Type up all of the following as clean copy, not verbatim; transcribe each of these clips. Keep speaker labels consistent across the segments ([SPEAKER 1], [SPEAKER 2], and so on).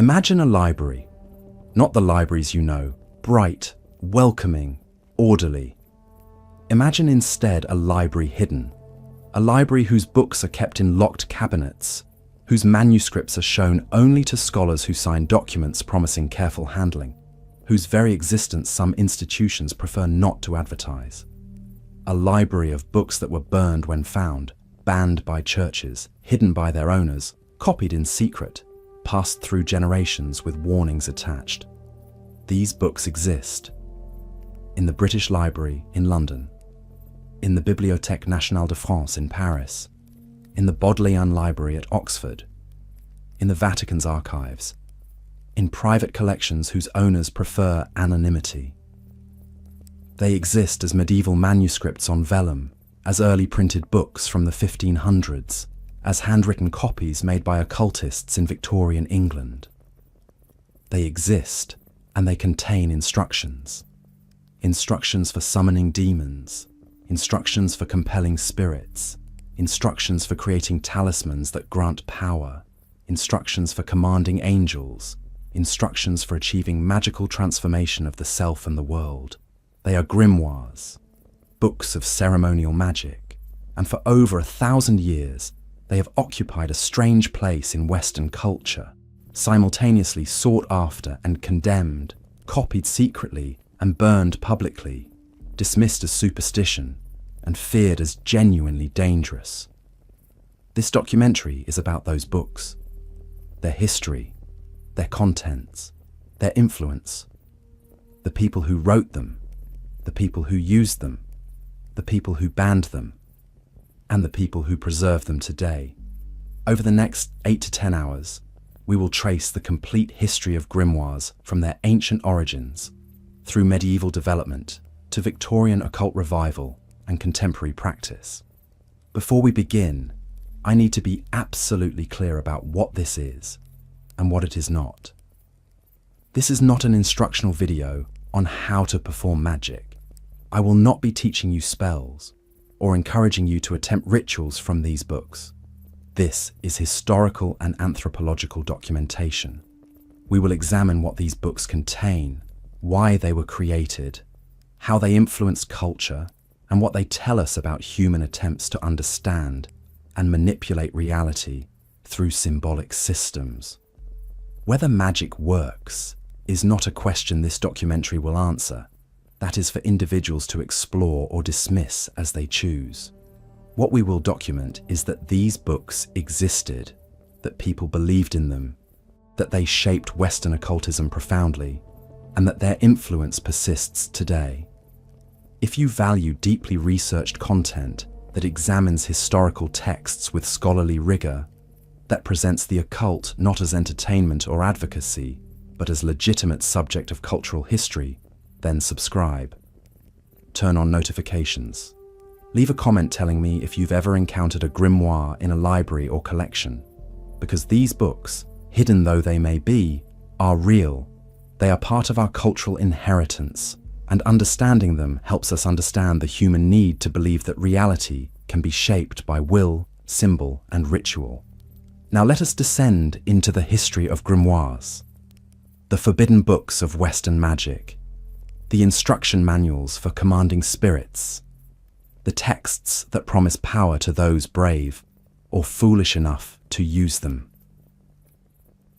[SPEAKER 1] Imagine a library, not the libraries you know, bright, welcoming, orderly. Imagine instead a library hidden, a library whose books are kept in locked cabinets, whose manuscripts are shown only to scholars who sign documents promising careful handling, whose very existence some institutions prefer not to advertise. A library of books that were burned when found, banned by churches, hidden by their owners, copied in secret, passed through generations with warnings attached. These books exist in the British Library in London, in the Bibliothèque Nationale de France in Paris, in the Bodleian Library at Oxford, in the Vatican's archives, in private collections whose owners prefer anonymity. They exist as medieval manuscripts on vellum, as early printed books from the 1500s, as handwritten copies made by occultists in Victorian England. They exist, and they contain instructions. Instructions for summoning demons, instructions for compelling spirits, instructions for creating talismans that grant power, instructions for commanding angels, instructions for achieving magical transformation of the self and the world. They are grimoires, books of ceremonial magic, and for over 1,000 years, they have occupied a strange place in Western culture, simultaneously sought after and condemned, copied secretly and burned publicly, dismissed as superstition, and feared as genuinely dangerous. This documentary is about those books, their history, their contents, their influence, the people who wrote them, the people who used them, the people who banned them, and the people who preserve them today. Over the next 8 to 10 hours, we will trace the complete history of grimoires from their ancient origins, through medieval development, to Victorian occult revival and contemporary practice. Before we begin, I need to be absolutely clear about what this is and what it is not. This is not an instructional video on how to perform magic. I will not be teaching you spells or encouraging you to attempt rituals from these books. This is historical and anthropological documentation. We will examine what these books contain, why they were created, how they influenced culture, and what they tell us about human attempts to understand and manipulate reality through symbolic systems. Whether magic works is not a question this documentary will answer. That is for individuals to explore or dismiss as they choose. What we will document is that these books existed, that people believed in them, that they shaped Western occultism profoundly, and that their influence persists today. If you value deeply researched content that examines historical texts with scholarly rigor, that presents the occult not as entertainment or advocacy, but as legitimate subject of cultural history, then subscribe. Turn on notifications. Leave a comment telling me if you've ever encountered a grimoire in a library or collection, because these books, hidden though they may be, are real. They are part of our cultural inheritance, and understanding them helps us understand the human need to believe that reality can be shaped by will, symbol, and ritual. Now let us descend into the history of grimoires, the forbidden books of Western magic, the instruction manuals for commanding spirits, the texts that promise power to those brave or foolish enough to use them.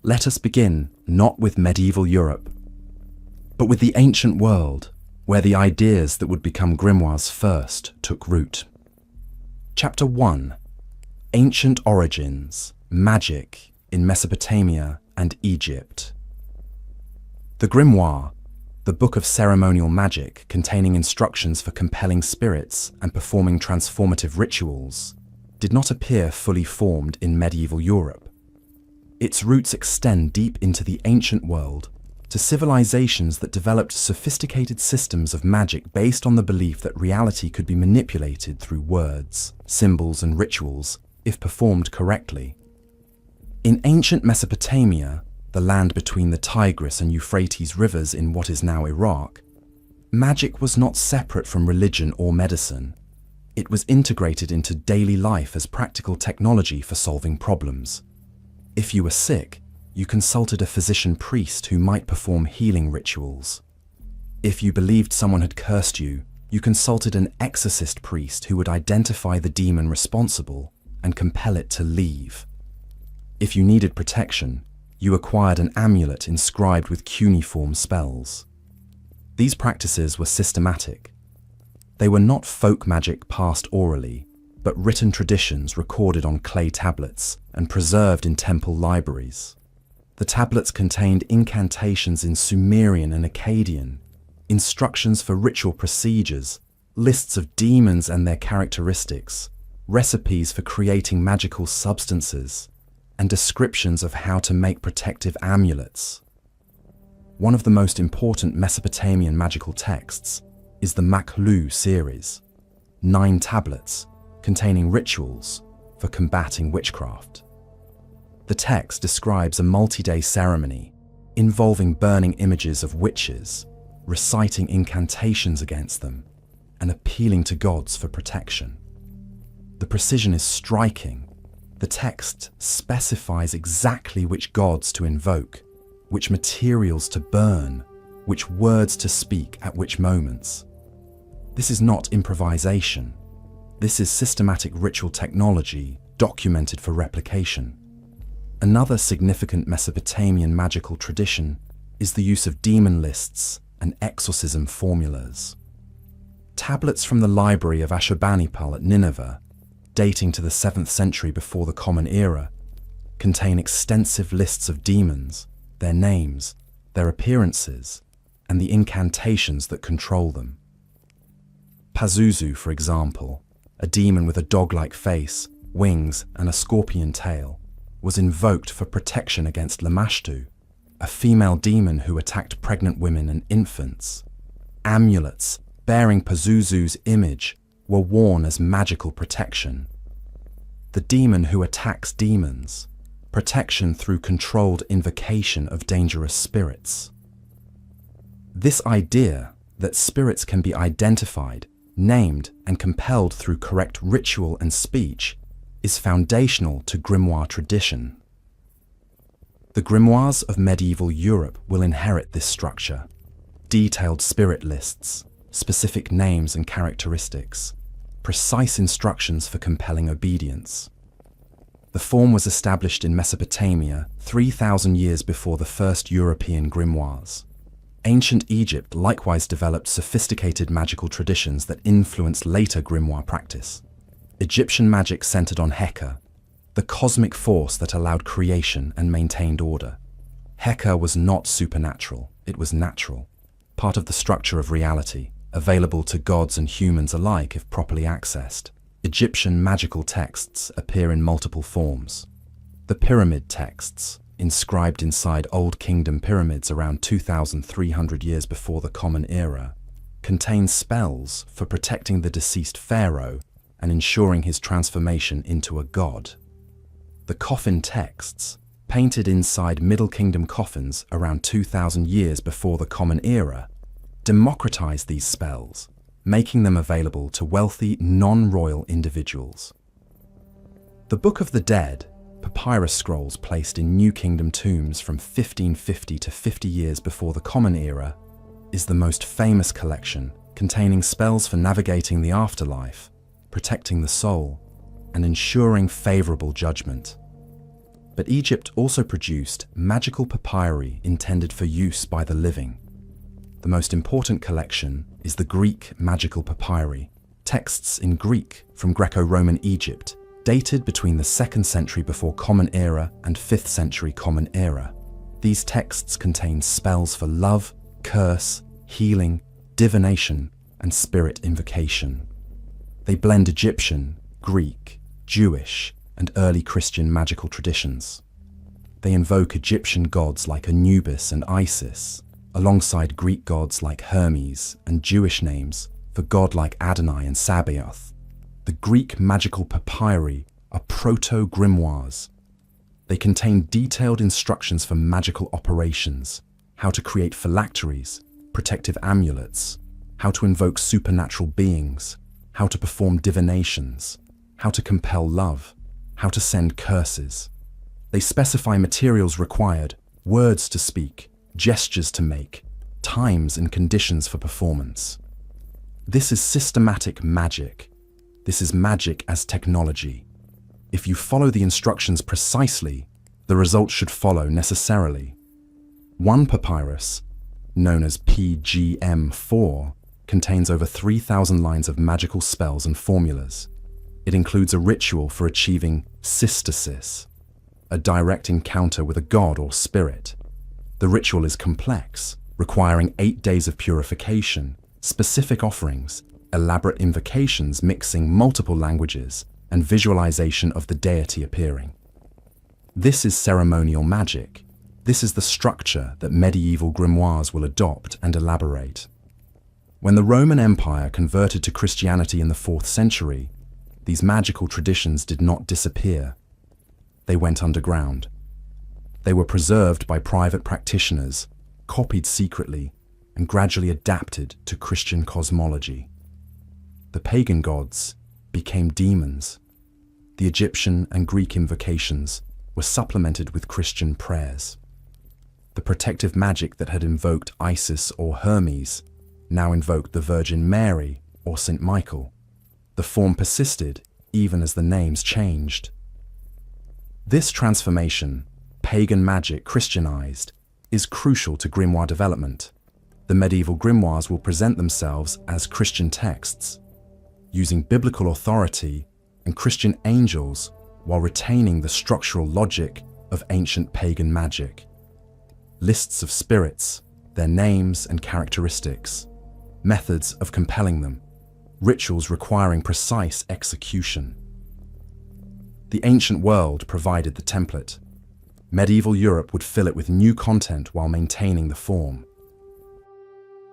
[SPEAKER 1] Let us begin not with medieval Europe, but with the ancient world, where the ideas that would become grimoires first took root. Chapter 1: Ancient Origins, Magic in Mesopotamia and Egypt. The grimoire, the book of ceremonial magic containing instructions for compelling spirits and performing transformative rituals, did not appear fully formed in medieval Europe. Its roots extend deep into the ancient world, to civilizations that developed sophisticated systems of magic based on the belief that reality could be manipulated through words, symbols, and rituals if performed correctly. In ancient Mesopotamia, the land between the Tigris and Euphrates rivers in what is now Iraq, magic was not separate from religion or medicine. It was integrated into daily life as practical technology for solving problems. If you were sick, you consulted a physician priest who might perform healing rituals. If you believed someone had cursed you, you consulted an exorcist priest who would identify the demon responsible and compel it to leave. If you needed protection, you acquired an amulet inscribed with cuneiform spells. These practices were systematic. They were not folk magic passed orally, but written traditions recorded on clay tablets and preserved in temple libraries. The tablets contained incantations in Sumerian and Akkadian, instructions for ritual procedures, lists of demons and their characteristics, recipes for creating magical substances, and descriptions of how to make protective amulets. One of the most important Mesopotamian magical texts is the Maklu series, 9 tablets containing rituals for combating witchcraft. The text describes a multi-day ceremony involving burning images of witches, reciting incantations against them, and appealing to gods for protection. The precision is striking. The text specifies exactly which gods to invoke, which materials to burn, which words to speak at which moments. This is not improvisation. This is systematic ritual technology documented for replication. Another significant Mesopotamian magical tradition is the use of demon lists and exorcism formulas. Tablets from the library of Ashurbanipal at Nineveh, dating to the 7th century before the Common Era, contain extensive lists of demons, their names, their appearances, and the incantations that control them. Pazuzu, for example, a demon with a dog-like face, wings, and a scorpion tail, was invoked for protection against Lamashtu, a female demon who attacked pregnant women and infants. Amulets bearing Pazuzu's image were worn as magical protection. The demon who attacks demons, protection through controlled invocation of dangerous spirits. This idea that spirits can be identified, named, and compelled through correct ritual and speech is foundational to grimoire tradition. The grimoires of medieval Europe will inherit this structure: detailed spirit lists, specific names and characteristics, precise instructions for compelling obedience. The form was established in Mesopotamia 3,000 years before the first European grimoires. Ancient Egypt likewise developed sophisticated magical traditions that influenced later grimoire practice. Egyptian magic centered on Heka, the cosmic force that allowed creation and maintained order. Heka was not supernatural, it was natural, part of the structure of reality, available to gods and humans alike if properly accessed. Egyptian magical texts appear in multiple forms. The pyramid texts, inscribed inside Old Kingdom pyramids around 2,300 years before the Common Era, contain spells for protecting the deceased pharaoh and ensuring his transformation into a god. The coffin texts, painted inside Middle Kingdom coffins around 2,000 years before the Common Era, democratized these spells, making them available to wealthy, non-royal individuals. The Book of the Dead, papyrus scrolls placed in New Kingdom tombs from 1550 to 50 years before the Common Era, is the most famous collection, containing spells for navigating the afterlife, protecting the soul, and ensuring favorable judgment. But Egypt also produced magical papyri intended for use by the living. The most important collection is the Greek magical papyri, texts in Greek from Greco-Roman Egypt, dated between the 2nd century before Common Era and 5th century Common Era. These texts contain spells for love, curse, healing, divination, and spirit invocation. They blend Egyptian, Greek, Jewish, and early Christian magical traditions. They invoke Egyptian gods like Anubis and Isis, alongside Greek gods like Hermes, and Jewish names for god like Adonai and Sabaoth. The Greek magical papyri are proto-grimoires. They contain detailed instructions for magical operations, how to create phylacteries, protective amulets, how to invoke supernatural beings, how to perform divinations, how to compel love, how to send curses. They specify materials required, words to speak, gestures to make, times and conditions for performance. This is systematic magic. This is magic as technology. If you follow the instructions precisely, the results should follow necessarily. One papyrus, known as PGM4, contains over 3,000 lines of magical spells and formulas. It includes a ritual for achieving systasis, a direct encounter with a god or spirit. The ritual is complex, requiring 8 days of purification, specific offerings, elaborate invocations mixing multiple languages, and visualization of the deity appearing. This is ceremonial magic. This is the structure that medieval grimoires will adopt and elaborate. When the Roman Empire converted to Christianity in the 4th century, these magical traditions did not disappear. They went underground. They were preserved by private practitioners, copied secretly, and gradually adapted to Christian cosmology. The pagan gods became demons. The Egyptian and Greek invocations were supplemented with Christian prayers. The protective magic that had invoked Isis or Hermes now invoked the Virgin Mary or Saint Michael. The form persisted even as the names changed. This transformation, pagan magic Christianized, is crucial to grimoire development. The medieval grimoires will present themselves as Christian texts, using biblical authority and Christian angels while retaining the structural logic of ancient pagan magic. Lists of spirits, their names and characteristics, methods of compelling them, rituals requiring precise execution. The ancient world provided the template. Medieval Europe would fill it with new content while maintaining the form.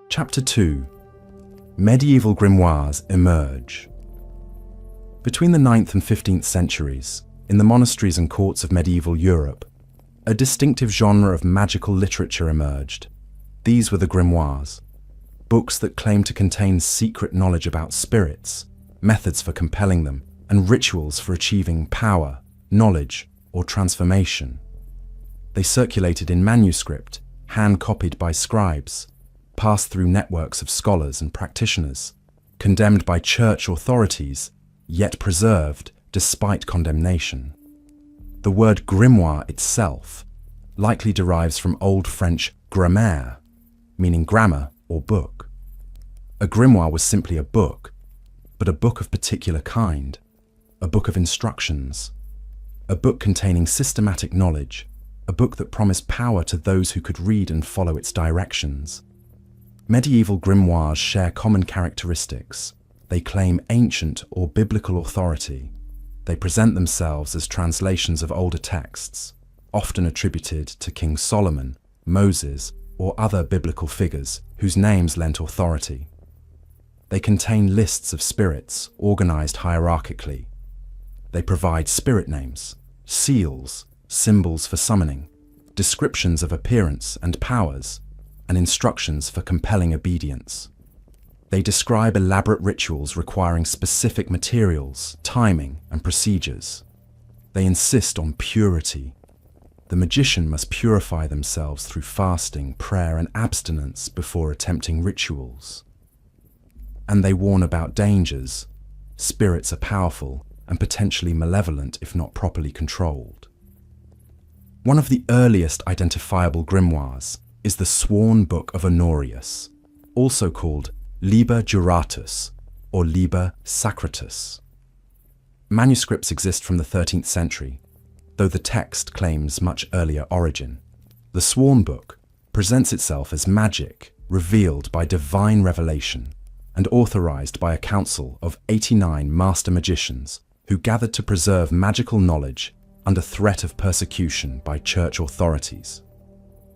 [SPEAKER 1] Chapter 2. Medieval grimoires emerge. Between the 9th and 15th centuries, in the monasteries and courts of medieval Europe, a distinctive genre of magical literature emerged. These were the grimoires, books that claimed to contain secret knowledge about spirits, methods for compelling them, and rituals for achieving power, knowledge, or transformation. They circulated in manuscript, hand-copied by scribes, passed through networks of scholars and practitioners, condemned by church authorities, yet preserved despite condemnation. The word grimoire itself likely derives from Old French grammaire, meaning grammar or book. A grimoire was simply a book, but a book of particular kind, a book of instructions, a book containing systematic knowledge, a book that promised power to those who could read and follow its directions. Medieval grimoires share common characteristics. They claim ancient or biblical authority. They present themselves as translations of older texts, often attributed to King Solomon, Moses, or other biblical figures whose names lent authority. They contain lists of spirits organized hierarchically. They provide spirit names, seals, symbols for summoning, descriptions of appearance and powers, and instructions for compelling obedience. They describe elaborate rituals requiring specific materials, timing, and procedures. They insist on purity. The magician must purify themselves through fasting, prayer, and abstinence before attempting rituals. And they warn about dangers. Spirits are powerful and potentially malevolent if not properly controlled. One of the earliest identifiable grimoires is the Sworn Book of Honorius, also called Liber Juratus or Liber Sacratus. Manuscripts exist from the 13th century, though the text claims much earlier origin. The Sworn Book presents itself as magic revealed by divine revelation and authorized by a council of 89 master magicians who gathered to preserve magical knowledge under threat of persecution by church authorities.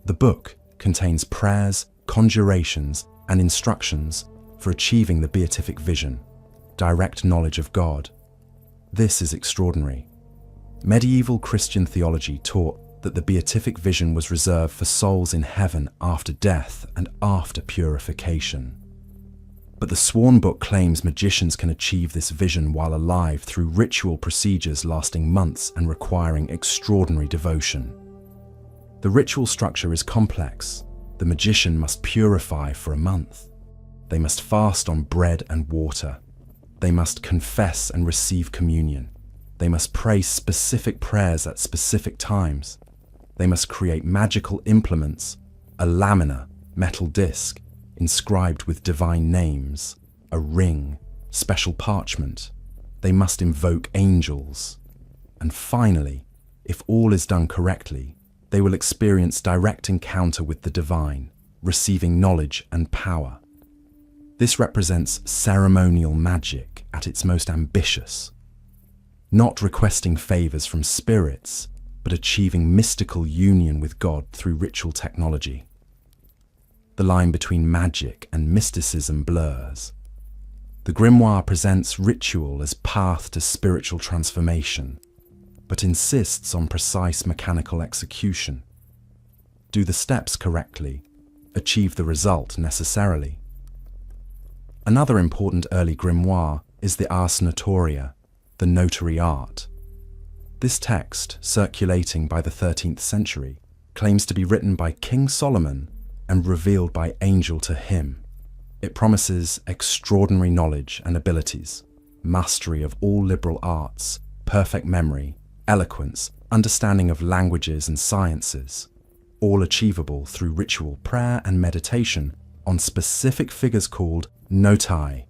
[SPEAKER 1] The book contains prayers, conjurations, and instructions for achieving the beatific vision, direct knowledge of God. This is extraordinary. Medieval Christian theology taught that the beatific vision was reserved for souls in heaven after death and after purification. But the sworn book claims magicians can achieve this vision while alive through ritual procedures lasting months and requiring extraordinary devotion. The ritual structure is complex. The magician must purify for a month. They must fast on bread and water. They must confess and receive communion. They must pray specific prayers at specific times. They must create magical implements, a lamina, metal disc, inscribed with divine names, a ring, special parchment. They must invoke angels. And finally, if all is done correctly, they will experience direct encounter with the divine, receiving knowledge and power. This represents ceremonial magic at its most ambitious, not requesting favors from spirits, but achieving mystical union with God through ritual technology. The line between magic and mysticism blurs. The grimoire presents ritual as path to spiritual transformation, but insists on precise mechanical execution. Do the steps correctly, achieve the result necessarily. Another important early grimoire is the Ars Notoria, the notary art. This text, circulating by the 13th century, claims to be written by King Solomon and revealed by angel to him. It promises extraordinary knowledge and abilities, mastery of all liberal arts, perfect memory, eloquence, understanding of languages and sciences, all achievable through ritual prayer and meditation on specific figures called notai.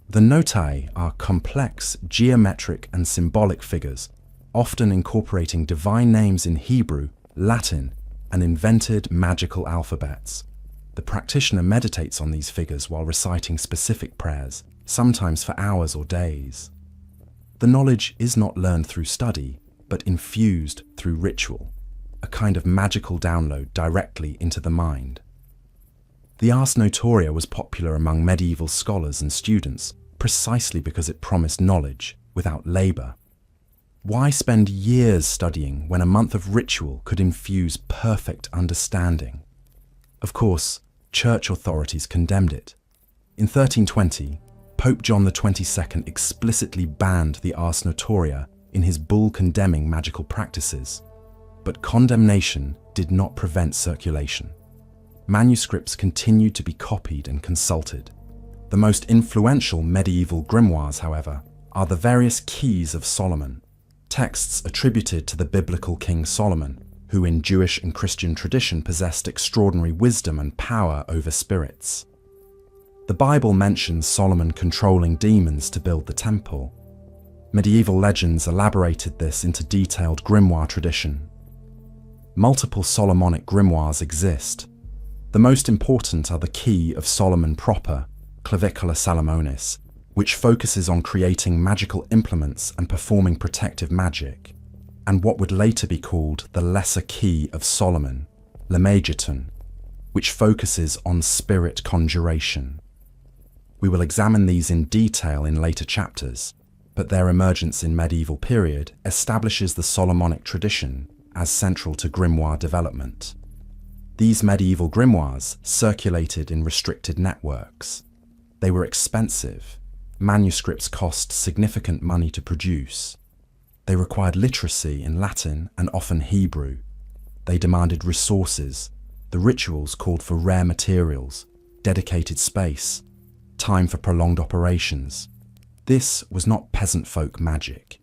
[SPEAKER 1] The notai are complex geometric and symbolic figures, often incorporating divine names in Hebrew, Latin, and invented magical alphabets. The practitioner meditates on these figures while reciting specific prayers, sometimes for hours or days. The knowledge is not learned through study, but infused through ritual, a kind of magical download directly into the mind. The Ars Notoria was popular among medieval scholars and students precisely because it promised knowledge without labor. Why spend years studying when a month of ritual could infuse perfect understanding? Of course, church authorities condemned it. In 1320, Pope John XXII explicitly banned the Ars Notoria in his bull condemning magical practices. But condemnation did not prevent circulation. Manuscripts continued to be copied and consulted. The most influential medieval grimoires, however, are the various keys of Solomon, texts attributed to the biblical King Solomon, who in Jewish and Christian tradition possessed extraordinary wisdom and power over spirits. The Bible mentions Solomon controlling demons to build the temple. Medieval legends elaborated this into detailed grimoire tradition. Multiple Solomonic grimoires exist. The most important are the Key of Solomon proper, Clavicula Salomonis, which focuses on creating magical implements and performing protective magic, and what would later be called the Lesser Key of Solomon, Lamagitun, which focuses on spirit conjuration. We will examine these in detail in later chapters, but their emergence in medieval period establishes the Solomonic tradition as central to grimoire development. These medieval grimoires circulated in restricted networks. They were expensive. Manuscripts cost significant money to produce. They required literacy in Latin and often Hebrew. They demanded resources. The rituals called for rare materials, dedicated space, time for prolonged operations. This was not peasant folk magic.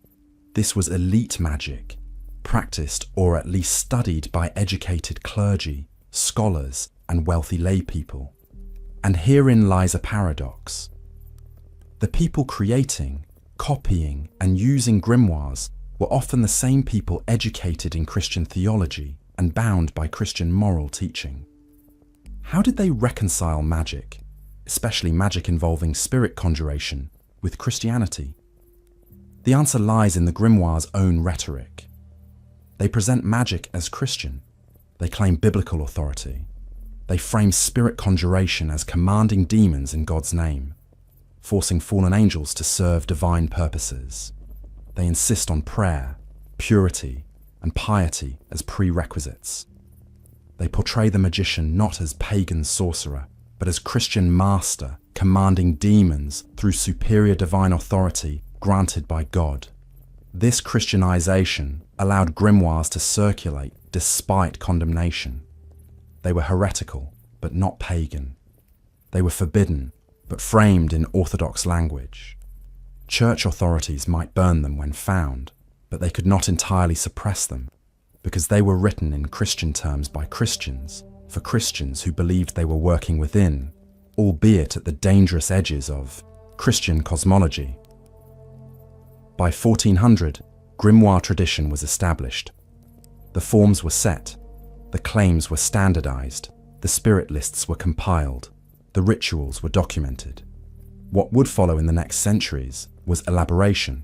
[SPEAKER 1] This was elite magic, practiced or at least studied by educated clergy, scholars, and wealthy lay people. And herein lies a paradox. The people creating, copying, and using grimoires were often the same people educated in Christian theology and bound by Christian moral teaching. How did they reconcile magic, especially magic involving spirit conjuration, with Christianity? The answer lies in the grimoire's own rhetoric. They present magic as Christian. They claim biblical authority. They frame spirit conjuration as commanding demons in God's name, forcing fallen angels to serve divine purposes. They insist on prayer, purity, and piety as prerequisites. They portray the magician not as pagan sorcerer, but as Christian master commanding demons through superior divine authority granted by God. This Christianization allowed grimoires to circulate despite condemnation. They were heretical, but not pagan. They were forbidden, but framed in orthodox language. Church authorities might burn them when found, but they could not entirely suppress them, because they were written in Christian terms by Christians, for Christians who believed they were working within, albeit at the dangerous edges of Christian cosmology. By 1400, grimoire tradition was established. The forms were set, the claims were standardized, the spirit lists were compiled, the rituals were documented. What would follow in the next centuries was elaboration,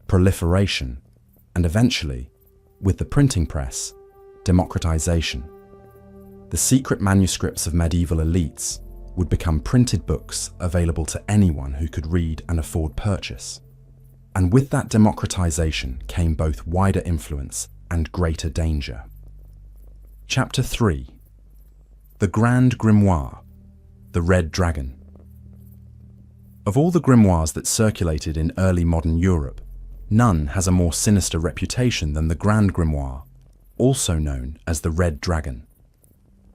[SPEAKER 1] proliferation, and eventually, with the printing press, democratization. The secret manuscripts of medieval elites would become printed books available to anyone who could read and afford purchase. And with that democratization came both wider influence and greater danger. Chapter 3. The Grand Grimoire, the Red Dragon. Of all the grimoires that circulated in early modern Europe, none has a more sinister reputation than the Grand Grimoire, also known as the Red Dragon.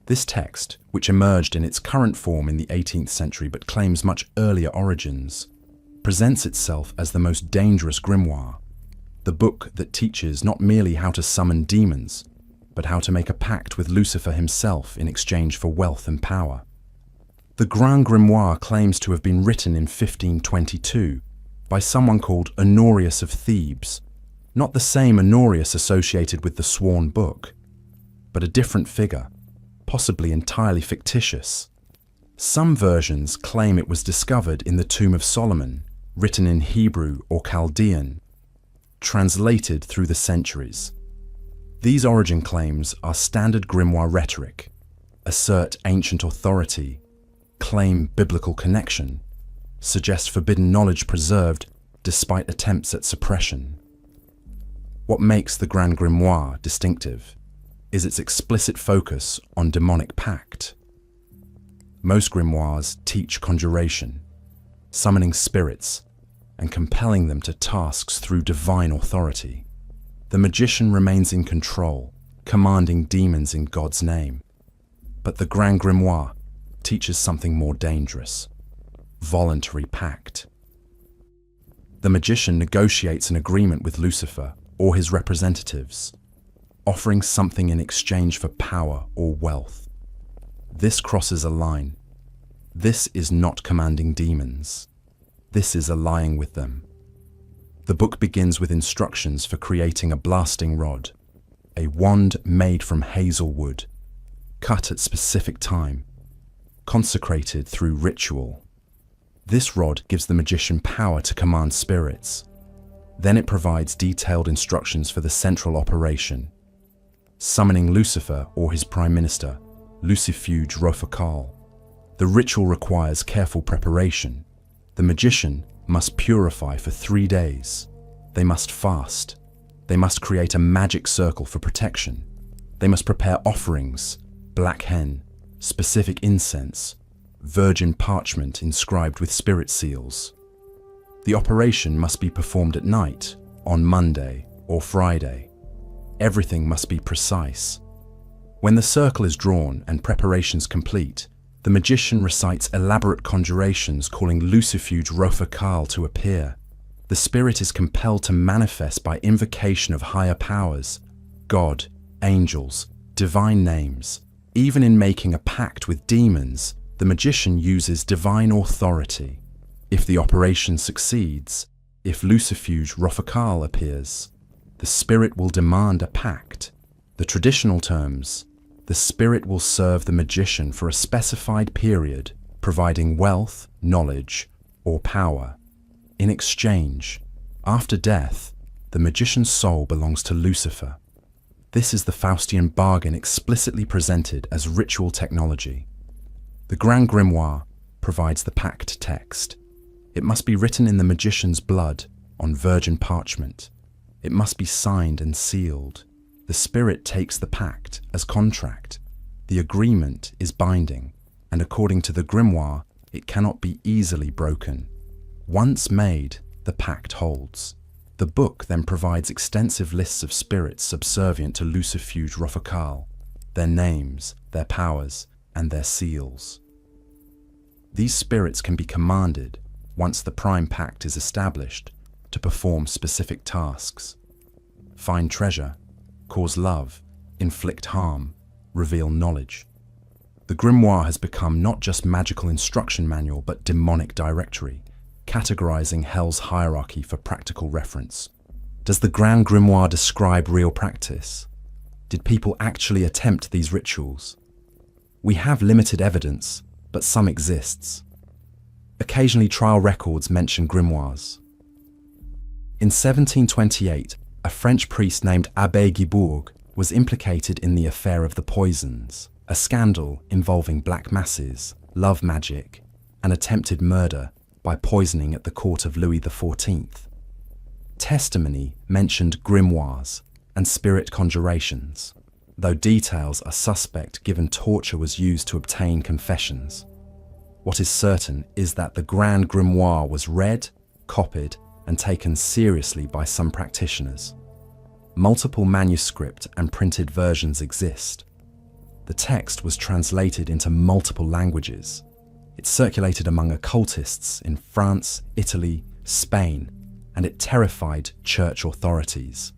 [SPEAKER 1] This text, which emerged in its current form in the 18th century but claims much earlier origins, presents itself as the most dangerous grimoire, the book that teaches not merely how to summon demons, but how to make a pact with Lucifer himself in exchange for wealth and power. The Grand Grimoire claims to have been written in 1522 by someone called Honorius of Thebes, not the same Honorius associated with the Sworn Book, but a different figure, possibly entirely fictitious. Some versions claim it was discovered in the Tomb of Solomon, written in Hebrew or Chaldean, translated through the centuries. These origin claims are standard grimoire rhetoric: assert ancient authority, claim biblical connection, suggest forbidden knowledge preserved despite attempts at suppression. What makes the Grand Grimoire distinctive is its explicit focus on demonic pact. Most grimoires teach conjuration, summoning spirits, and compelling them to tasks through divine authority. The magician remains in control, commanding demons in God's name. But the Grand Grimoire teaches something more dangerous: voluntary pact. The magician negotiates an agreement with Lucifer or his representatives, offering something in exchange for power or wealth. This crosses a line. This is not commanding demons. This is allying with them. The book begins with instructions for creating a blasting rod, a wand made from hazel wood, cut at specific time, consecrated through ritual. This rod gives the magician power to command spirits. Then it provides detailed instructions for the central operation: summoning Lucifer or his prime minister, Lucifuge Rofakal. The ritual requires careful preparation. The magician must purify for 3 days. They must fast. They must create a magic circle for protection. They must prepare offerings, black hen, specific incense, virgin parchment inscribed with spirit seals. The operation must be performed at night, on Monday or Friday. Everything must be precise. When the circle is drawn and preparations complete, the magician recites elaborate conjurations calling Lucifuge Rofakal to appear. The spirit is compelled to manifest by invocation of higher powers, God, angels, divine names. Even in making a pact with demons, the magician uses divine authority. If the operation succeeds, if Lucifuge Rofakal appears, the spirit will demand a pact. The traditional terms: the spirit will serve the magician for a specified period, providing wealth, knowledge, or power. In exchange, after death, the magician's soul belongs to Lucifer. This is the Faustian bargain explicitly presented as ritual technology. The Grand Grimoire provides the pact text. It must be written in the magician's blood on virgin parchment. It must be signed and sealed. The spirit takes the pact as contract. The agreement is binding, and according to the grimoire, It cannot be easily broken. Once made, the pact holds. The book then provides extensive lists of spirits subservient to Lucifuge Rothokal, their names, their powers, and their seals. These spirits can be commanded, once the Prime Pact is established, to perform specific tasks. Find treasure, cause love, inflict harm, reveal knowledge. The Grimoire has become not just magical instruction manual but demonic directory, categorizing hell's hierarchy for practical reference. Does the Grand Grimoire describe real practice? Did people actually attempt these rituals? We have limited evidence, but some exists. Occasionally trial records mention grimoires. In 1728, a French priest named Abbé Guibourg was implicated in the affair of the poisons, a scandal involving black masses, love magic, and attempted murder by poisoning at the court of Louis XIV. Testimony mentioned grimoires and spirit conjurations, though details are suspect given torture was used to obtain confessions. What is certain is that the Grand Grimoire was read, copied, and taken seriously by some practitioners. Multiple manuscript and printed versions exist. The text was translated into multiple languages. It circulated among occultists in France, Italy, Spain, and it terrified church authorities.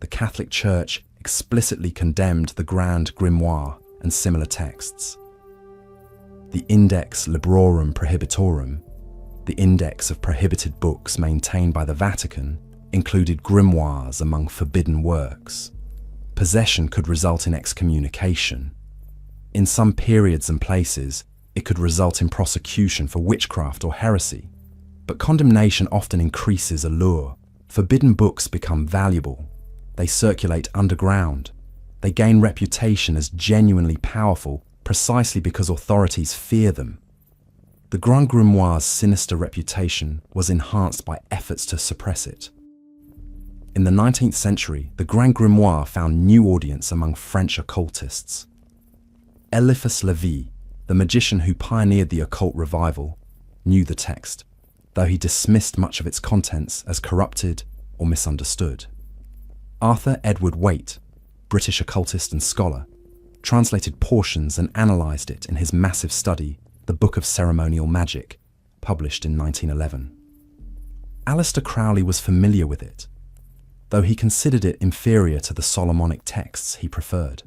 [SPEAKER 1] The Catholic Church explicitly condemned the Grand Grimoire and similar texts. The Index Librorum Prohibitorum, the index of prohibited books maintained by the Vatican, included grimoires among forbidden works. Possession could result in excommunication. In some periods and places, it could result in prosecution for witchcraft or heresy. But condemnation often increases allure. Forbidden books become valuable. They circulate underground. They gain reputation as genuinely powerful precisely because authorities fear them. The Grand Grimoire's sinister reputation was enhanced by efforts to suppress it. In the 19th century, the Grand Grimoire found new audience among French occultists. Eliphas Lévy, the magician who pioneered the occult revival, knew the text, though he dismissed much of its contents as corrupted or misunderstood. Arthur Edward Waite, British occultist and scholar, translated portions and analysed it in his massive study, The Book of Ceremonial Magic, published in 1911. Aleister Crowley was familiar with it, though he considered it inferior to the Solomonic texts he preferred.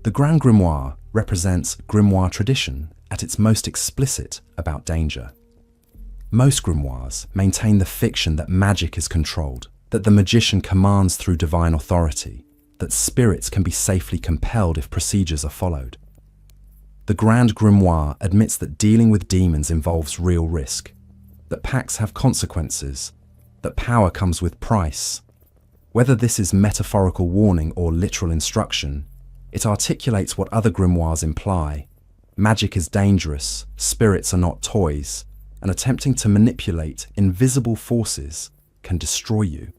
[SPEAKER 1] The Grand Grimoire represents grimoire tradition at its most explicit about danger. Most grimoires maintain the fiction that magic is controlled, that the magician commands through divine authority, that spirits can be safely compelled if procedures are followed. The Grand Grimoire admits that dealing with demons involves real risk, that pacts have consequences, that power comes with price. Whether this is metaphorical warning or literal instruction, it articulates what other grimoires imply. Magic is dangerous, spirits are not toys, and attempting to manipulate invisible forces can destroy you.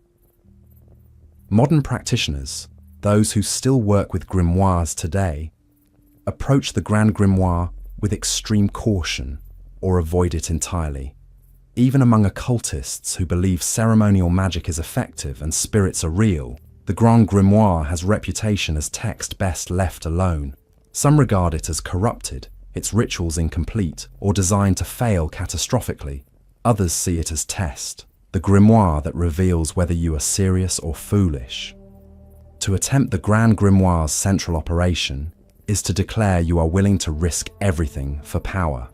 [SPEAKER 1] Modern practitioners, those who still work with grimoires today, approach the Grand Grimoire with extreme caution or avoid it entirely. Even among occultists who believe ceremonial magic is effective and spirits are real, the Grand Grimoire has reputation as text best left alone. Some regard it as corrupted, its rituals incomplete, or designed to fail catastrophically. Others see it as test, the grimoire that reveals whether you are serious or foolish. To attempt the Grand Grimoire's central operation is to declare you are willing to risk everything for power.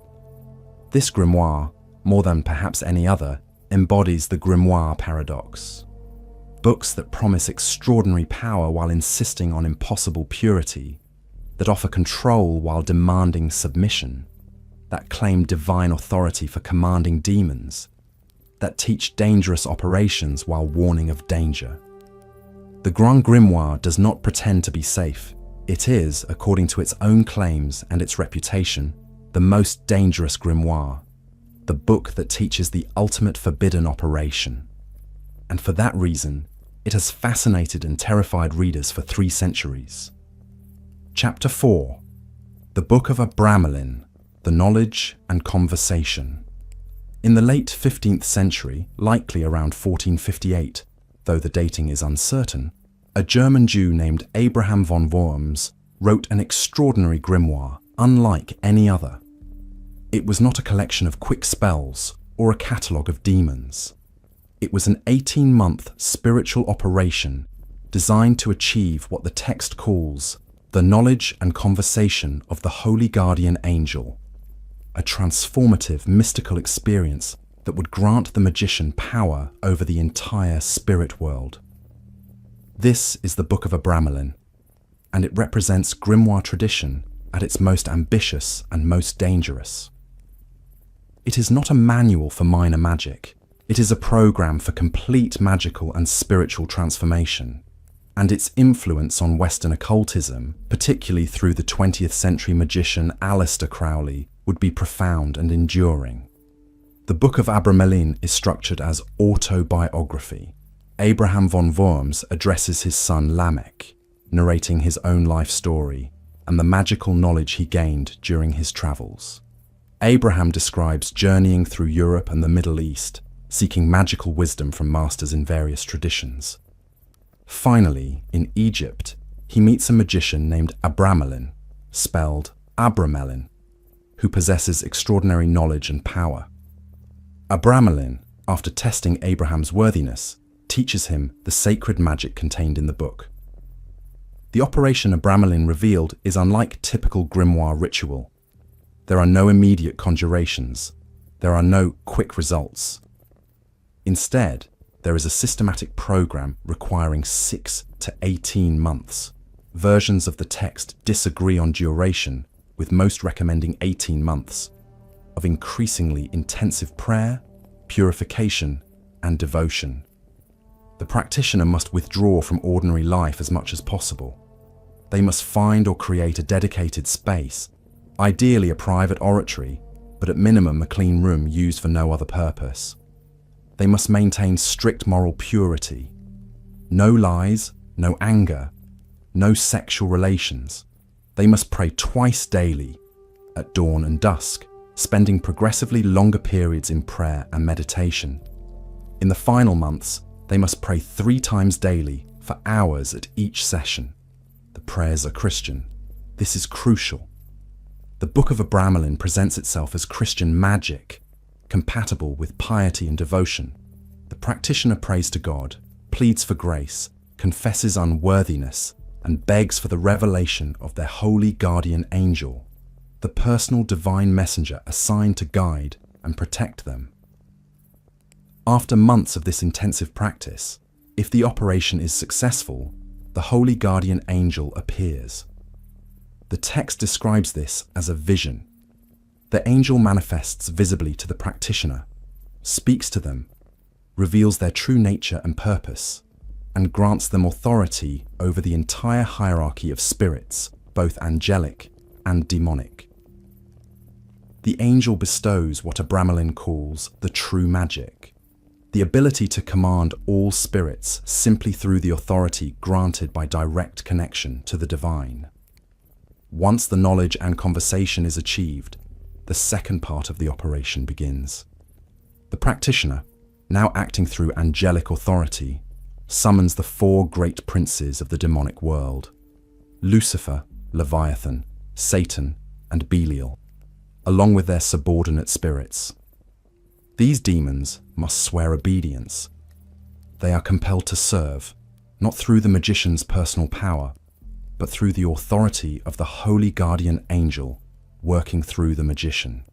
[SPEAKER 1] This grimoire, more than perhaps any other, embodies the grimoire paradox. Books that promise extraordinary power while insisting on impossible purity, that offer control while demanding submission, that claim divine authority for commanding demons, that teach dangerous operations while warning of danger. The Grand Grimoire does not pretend to be safe. It is, according to its own claims and its reputation, the most dangerous grimoire, the book that teaches the ultimate forbidden operation. And for that reason, it has fascinated and terrified readers for 3 centuries. Chapter 4. The Book of Abramelin, the knowledge and conversation. In the late 15th century, likely around 1458, though the dating is uncertain, a German Jew named Abraham von Worms wrote an extraordinary grimoire, unlike any other. It was not a collection of quick spells or a catalogue of demons. It was an 18-month spiritual operation designed to achieve what the text calls the knowledge and conversation of the holy guardian angel, a transformative mystical experience that would grant the magician power over the entire spirit world. This is the Book of Abramelin, and it represents grimoire tradition at its most ambitious and most dangerous. It is not a manual for minor magic. It is a program for complete magical and spiritual transformation, and its influence on Western occultism, particularly through the 20th century magician Aleister Crowley, would be profound and enduring. The Book of Abramelin is structured as autobiography. Abraham von Worms addresses his son Lamech, narrating his own life story and the magical knowledge he gained during his travels. Abraham describes journeying through Europe and the Middle East, seeking magical wisdom from masters in various traditions. Finally, in Egypt, he meets a magician named Abramelin, spelled Abramelin, who possesses extraordinary knowledge and power. Abramelin, after testing Abraham's worthiness, teaches him the sacred magic contained in the book. The operation Abramelin revealed is unlike typical grimoire ritual. There are no immediate conjurations. There are no quick results. Instead, there is a systematic program requiring 6 to 18 months. Versions of the text disagree on duration, with most recommending 18 months, of increasingly intensive prayer, purification, and devotion. The practitioner must withdraw from ordinary life as much as possible. They must find or create a dedicated space, ideally a private oratory, but at minimum a clean room used for no other purpose. They must maintain strict moral purity. No lies, no anger, no sexual relations. They must pray twice daily, at dawn and dusk, spending progressively longer periods in prayer and meditation. In the final months, they must pray 3 times daily for hours at each session. The prayers are Christian. This is crucial. The Book of Abramelin presents itself as Christian magic, compatible with piety and devotion. The practitioner prays to God, pleads for grace, confesses unworthiness, and begs for the revelation of their holy guardian angel, the personal divine messenger assigned to guide and protect them. After months of this intensive practice, if the operation is successful, the holy guardian angel appears. The text describes this as a vision. The angel manifests visibly to the practitioner, speaks to them, reveals their true nature and purpose, and grants them authority over the entire hierarchy of spirits, both angelic and demonic. The angel bestows what Abramelin calls the true magic, the ability to command all spirits simply through the authority granted by direct connection to the divine. Once the knowledge and conversation is achieved, the second part of the operation begins. The practitioner, now acting through angelic authority, summons the 4 great princes of the demonic world: Lucifer, Leviathan, Satan, and Belial, along with their subordinate spirits. These demons must swear obedience. They are compelled to serve, not through the magician's personal power, but through the authority of the holy guardian angel working through the magician.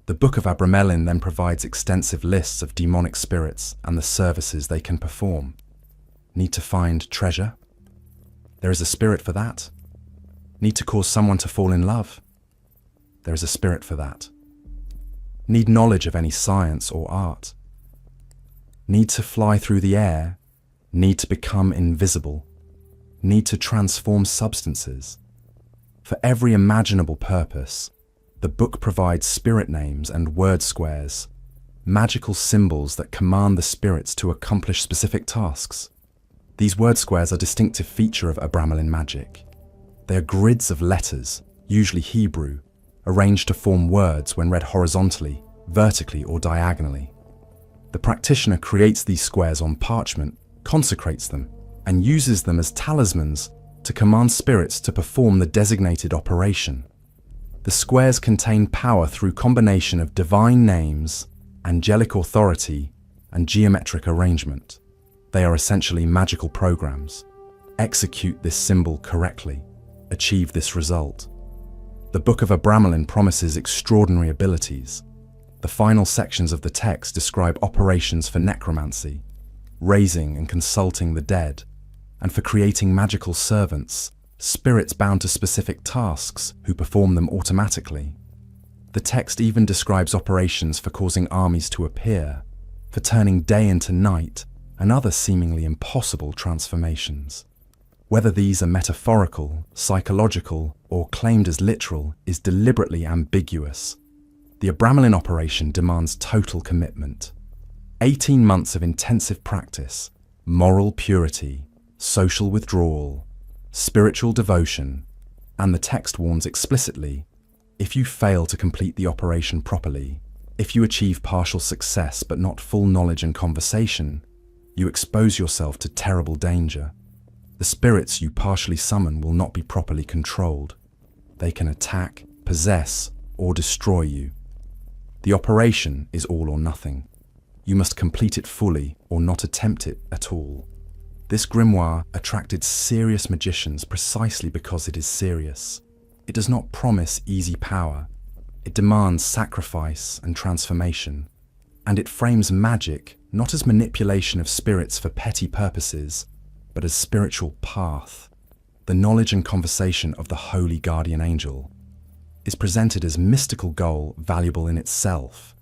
[SPEAKER 1] The Book of Abramelin then provides extensive lists of demonic spirits and the services they can perform. Need to find treasure? There is a spirit for that. Need to cause someone to fall in love? There is a spirit for that. Need knowledge of any science or art? Need to fly through the air? Need to become invisible? Need to transform substances? For every imaginable purpose, the book provides spirit names and word squares, magical symbols that command the spirits to accomplish specific tasks. These word squares are a distinctive feature of Abramelin magic. They are grids of letters, usually Hebrew, arranged to form words when read horizontally, vertically, or diagonally. The practitioner creates these squares on parchment, consecrates them, and uses them as talismans to command spirits to perform the designated operation. The squares contain power through combination of divine names, angelic authority, and geometric arrangement. They are essentially magical programs. Execute this symbol correctly. Achieve this result. The Book of Abramelin promises extraordinary abilities. The final sections of the text describe operations for necromancy, raising and consulting the dead, and for creating magical servants, spirits bound to specific tasks who perform them automatically. The text even describes operations for causing armies to appear, for turning day into night, and other seemingly impossible transformations. Whether these are metaphorical, psychological, or claimed as literal is deliberately ambiguous. The Abramelin operation demands total commitment. 18 months of intensive practice, moral purity, social withdrawal, spiritual devotion, and the text warns explicitly, if you fail to complete the operation properly, if you achieve partial success but not full knowledge and conversation, you expose yourself to terrible danger. The spirits you partially summon will not be properly controlled. They can attack, possess, or destroy you. The operation is all or nothing. You must complete it fully or not attempt it at all. This grimoire attracted serious magicians precisely because it is serious. It does not promise easy power. It demands sacrifice and transformation. And it frames magic not as manipulation of spirits for petty purposes, but as spiritual path. The knowledge and conversation of the holy guardian angel is presented as mystical goal valuable in itself,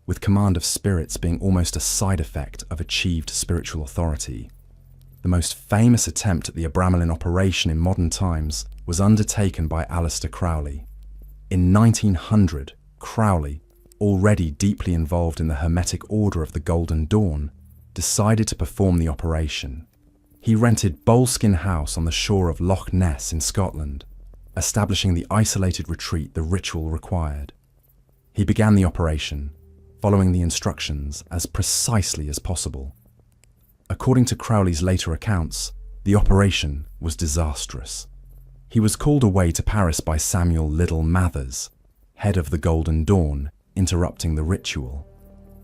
[SPEAKER 1] with command of spirits being almost a side effect of achieved spiritual authority. The most famous attempt at the Abramelin operation in modern times was undertaken by Aleister Crowley. In 1900, Crowley, already deeply involved in the Hermetic Order of the Golden Dawn, decided to perform the operation. He rented Boleskine House on the shore of Loch Ness in Scotland, establishing the isolated retreat the ritual required. He began the operation, following the instructions as precisely as possible. According to Crowley's later accounts, the operation was disastrous. He was called away to Paris by Samuel Liddell Mathers, head of the Golden Dawn, interrupting the ritual.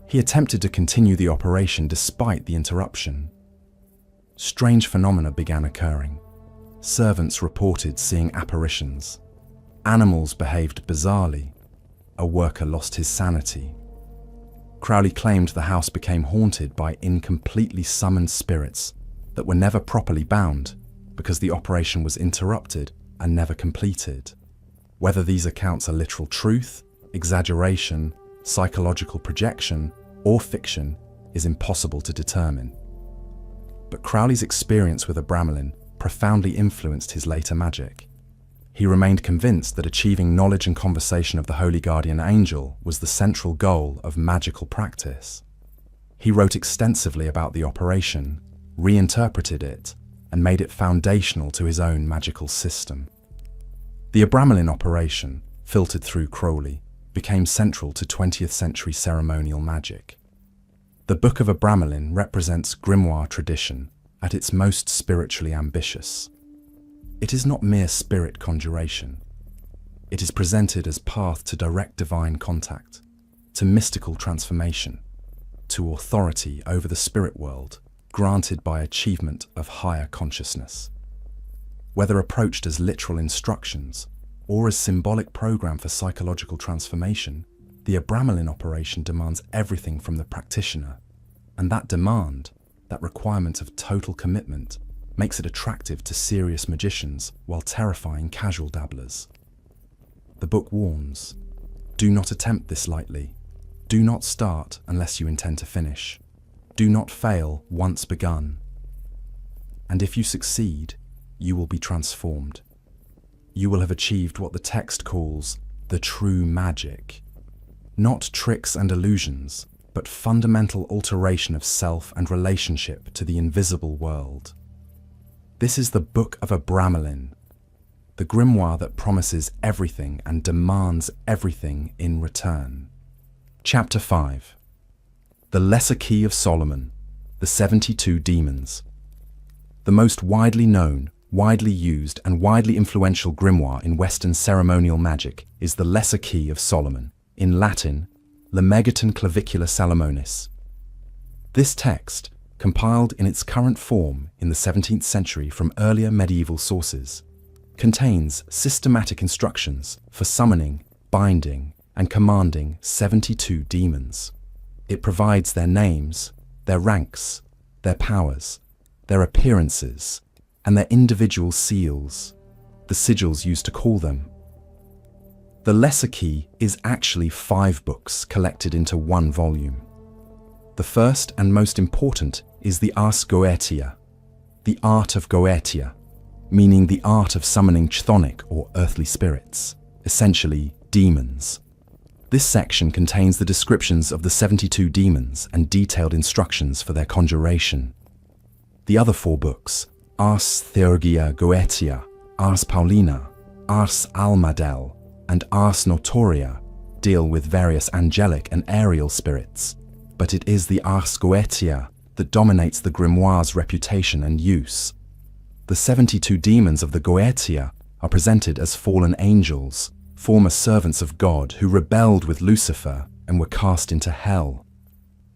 [SPEAKER 1] He attempted to continue the operation despite the interruption. Strange phenomena began occurring. Servants reported seeing apparitions. Animals behaved bizarrely. A worker lost his sanity. Crowley claimed the house became haunted by incompletely summoned spirits that were never properly bound because the operation was interrupted and never completed. Whether these accounts are literal truth, exaggeration, psychological projection, or fiction is impossible to determine. But Crowley's experience with Abramelin profoundly influenced his later magic. He remained convinced that achieving knowledge and conversation of the Holy Guardian Angel was the central goal of magical practice. He wrote extensively about the operation, reinterpreted it, and made it foundational to his own magical system. The Abramelin operation, filtered through Crowley, became central to 20th century ceremonial magic. The Book of Abramelin represents grimoire tradition at its most spiritually ambitious. It is not mere spirit conjuration. It is presented as path to direct divine contact, to mystical transformation, to authority over the spirit world granted by achievement of higher consciousness. Whether approached as literal instructions or as symbolic program for psychological transformation, the Abramelin operation demands everything from the practitioner, and that demand, that requirement of total commitment, makes it attractive to serious magicians while terrifying casual dabblers. The book warns, do not attempt this lightly. Do not start unless you intend to finish. Do not fail once begun. And if you succeed, you will be transformed. You will have achieved what the text calls the true magic. Not tricks and illusions, but fundamental alteration of self and relationship to the invisible world. This is the Book of Abramelin, the grimoire that promises everything and demands everything in return. Chapter 5. The Lesser Key of Solomon, the 72 Demons. The most widely known, widely used, and widely influential grimoire in Western ceremonial magic is the Lesser Key of Solomon, in Latin, Lemegeton Clavicula Salomonis. This text, compiled in its current form in the 17th century from earlier medieval sources, contains systematic instructions for summoning, binding, and commanding 72 demons. It provides their names, their ranks, their powers, their appearances, and their individual seals, the sigils used to call them. The Lesser Key is actually 5 books collected into one volume. The first and most important is the Ars Goetia, the art of Goetia, meaning the art of summoning chthonic or earthly spirits, essentially demons. This section contains the descriptions of the 72 demons and detailed instructions for their conjuration. The other 4 books, Ars Theurgia Goetia, Ars Paulina, Ars Almadel, and Ars Notoria, deal with various angelic and aerial spirits, but it is the Ars Goetia that dominates the grimoire's reputation and use. The 72 demons of the Goetia are presented as fallen angels, former servants of God who rebelled with Lucifer and were cast into hell.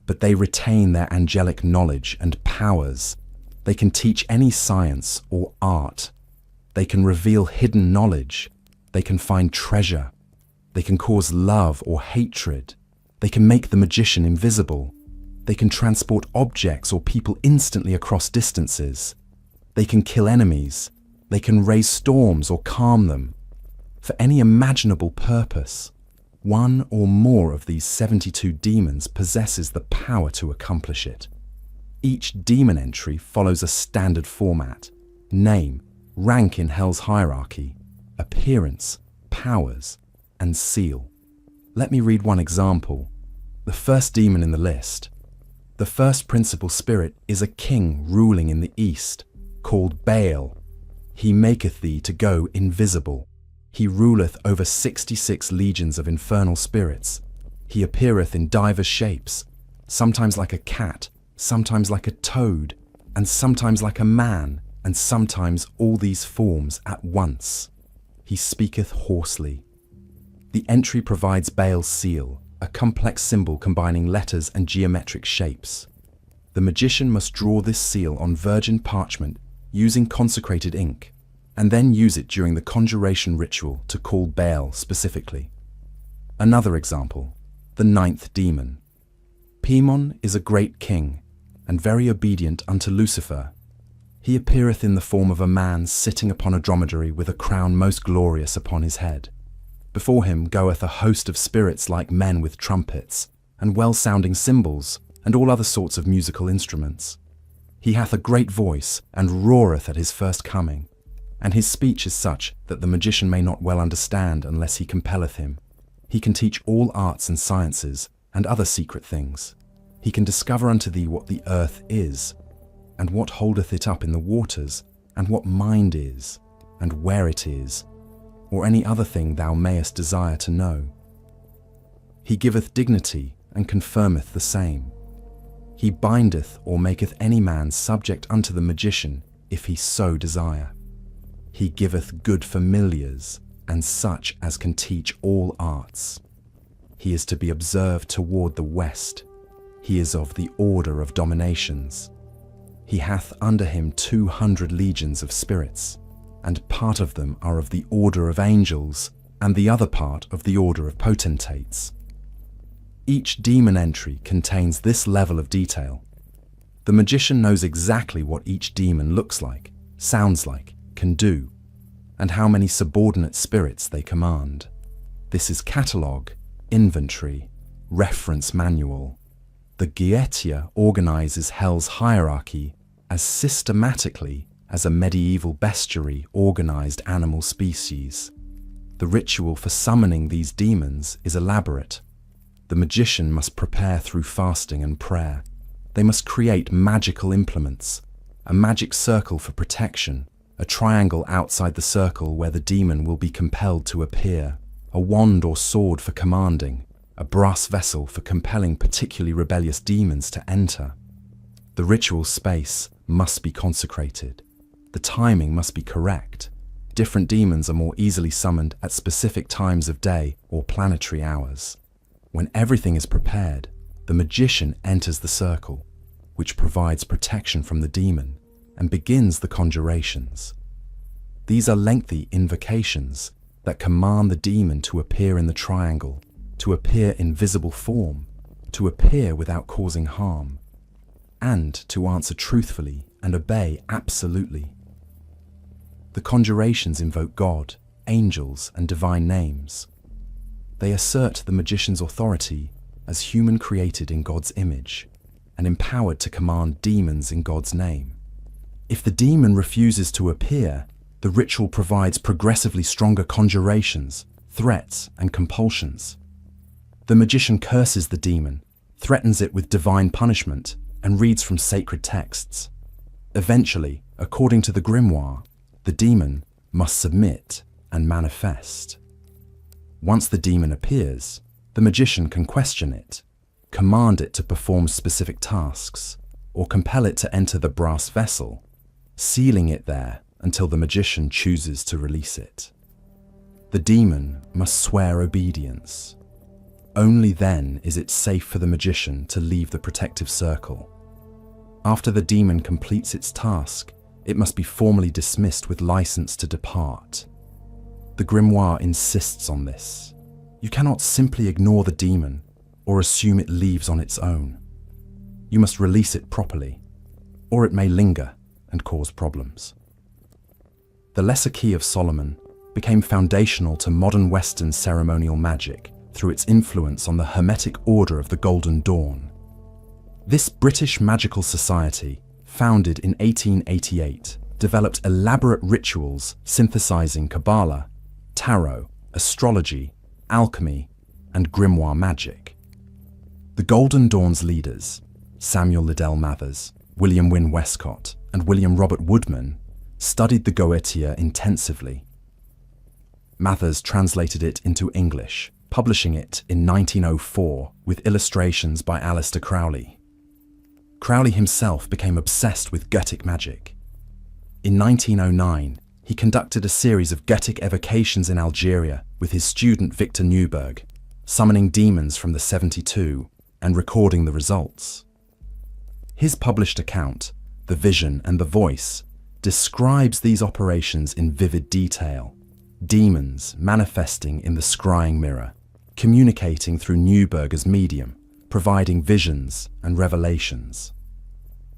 [SPEAKER 1] But they retain their angelic knowledge and powers. They can teach any science or art. They can reveal hidden knowledge. They can find treasure. They can cause love or hatred. They can make the magician invisible. They can transport objects or people instantly across distances. They can kill enemies. They can raise storms or calm them. For any imaginable purpose, one or more of these 72 demons possesses the power to accomplish it. Each demon entry follows a standard format: name, rank in Hell's hierarchy, appearance, powers, and seal. Let me read one example. The first demon in the list. The first principal spirit is a king ruling in the east, called Baal. He maketh thee to go invisible. He ruleth over 66 legions of infernal spirits. He appeareth in divers shapes, sometimes like a cat, sometimes like a toad, and sometimes like a man, and sometimes all these forms at once. He speaketh hoarsely. The entry provides Baal's seal, a complex symbol combining letters and geometric shapes. The magician must draw this seal on virgin parchment using consecrated ink, and then use it during the conjuration ritual to call Baal specifically. Another example, the 9th demon. Paimon is a great king, and very obedient unto Lucifer. He appeareth in the form of a man sitting upon a dromedary with a crown most glorious upon his head. Before him goeth a host of spirits like men with trumpets, and well-sounding cymbals, and all other sorts of musical instruments. He hath a great voice, and roareth at his first coming, and his speech is such that the magician may not well understand unless he compelleth him. He can teach all arts and sciences, and other secret things. He can discover unto thee what the earth is, and what holdeth it up in the waters, and what mind is, and where it is, or any other thing thou mayest desire to know. He giveth dignity, and confirmeth the same. He bindeth or maketh any man subject unto the magician, if he so desire. He giveth good familiars, and such as can teach all arts. He is to be observed toward the west. He is of the order of dominations. He hath under him 200 legions of spirits, and part of them are of the order of angels, and the other part of the order of potentates. Each demon entry contains this level of detail. The magician knows exactly what each demon looks like, sounds like, can do, and how many subordinate spirits they command. This is catalogue, inventory, reference manual. The Goetia organizes Hell's hierarchy as systematically as a medieval bestiary organized animal species. The ritual for summoning these demons is elaborate. The magician must prepare through fasting and prayer. They must create magical implements, a magic circle for protection, a triangle outside the circle where the demon will be compelled to appear, a wand or sword for commanding, a brass vessel for compelling particularly rebellious demons to enter. The ritual space must be consecrated. The timing must be correct. Different demons are more easily summoned at specific times of day or planetary hours. When everything is prepared, the magician enters the circle, which provides protection from the demon, and begins the conjurations. These are lengthy invocations that command the demon to appear in the triangle, to appear in visible form, to appear without causing harm, and to answer truthfully and obey absolutely. The conjurations invoke God, angels, and divine names. They assert the magician's authority as human created in God's image and empowered to command demons in God's name. If the demon refuses to appear, the ritual provides progressively stronger conjurations, threats, and compulsions. The magician curses the demon, threatens it with divine punishment, and reads from sacred texts. Eventually, according to the Grimoire, the demon must submit and manifest. Once the demon appears, the magician can question it, command it to perform specific tasks, or compel it to enter the brass vessel, sealing it there until the magician chooses to release it. The demon must swear obedience. Only then is it safe for the magician to leave the protective circle. After the demon completes its task, it must be formally dismissed with license to depart. The Grimoire insists on this. You cannot simply ignore the demon or assume it leaves on its own. You must release it properly, or it may linger and cause problems. The Lesser Key of Solomon became foundational to modern Western ceremonial magic through its influence on the Hermetic Order of the Golden Dawn. This British magical society, founded in 1888, developed elaborate rituals synthesizing Kabbalah, tarot, astrology, alchemy, and grimoire magic. The Golden Dawn's leaders, Samuel Liddell Mathers, William Wynne Westcott, and William Robert Woodman, studied the Goetia intensively. Mathers translated it into English, publishing it in 1904 with illustrations by Aleister Crowley. Crowley himself became obsessed with Goetic magic. In 1909, he conducted a series of Goetic evocations in Algeria with his student Victor Newberg, summoning demons from the 72 and recording the results. His published account, The Vision and the Voice, describes these operations in vivid detail. Demons manifesting in the scrying mirror, communicating through Newberg as medium, providing visions and revelations.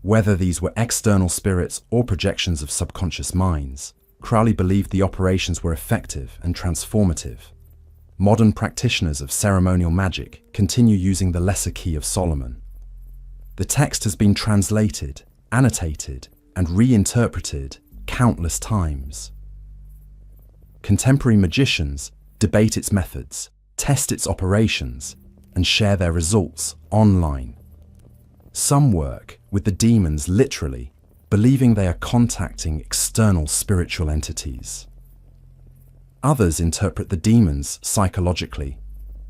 [SPEAKER 1] Whether these were external spirits or projections of subconscious minds, Crowley believed the operations were effective and transformative. Modern practitioners of ceremonial magic continue using the Lesser Key of Solomon. The text has been translated, annotated, and reinterpreted countless times. Contemporary magicians debate its methods, test its operations, and share their results online. Some work with the demons literally, believing they are contacting external spiritual entities. Others interpret the demons psychologically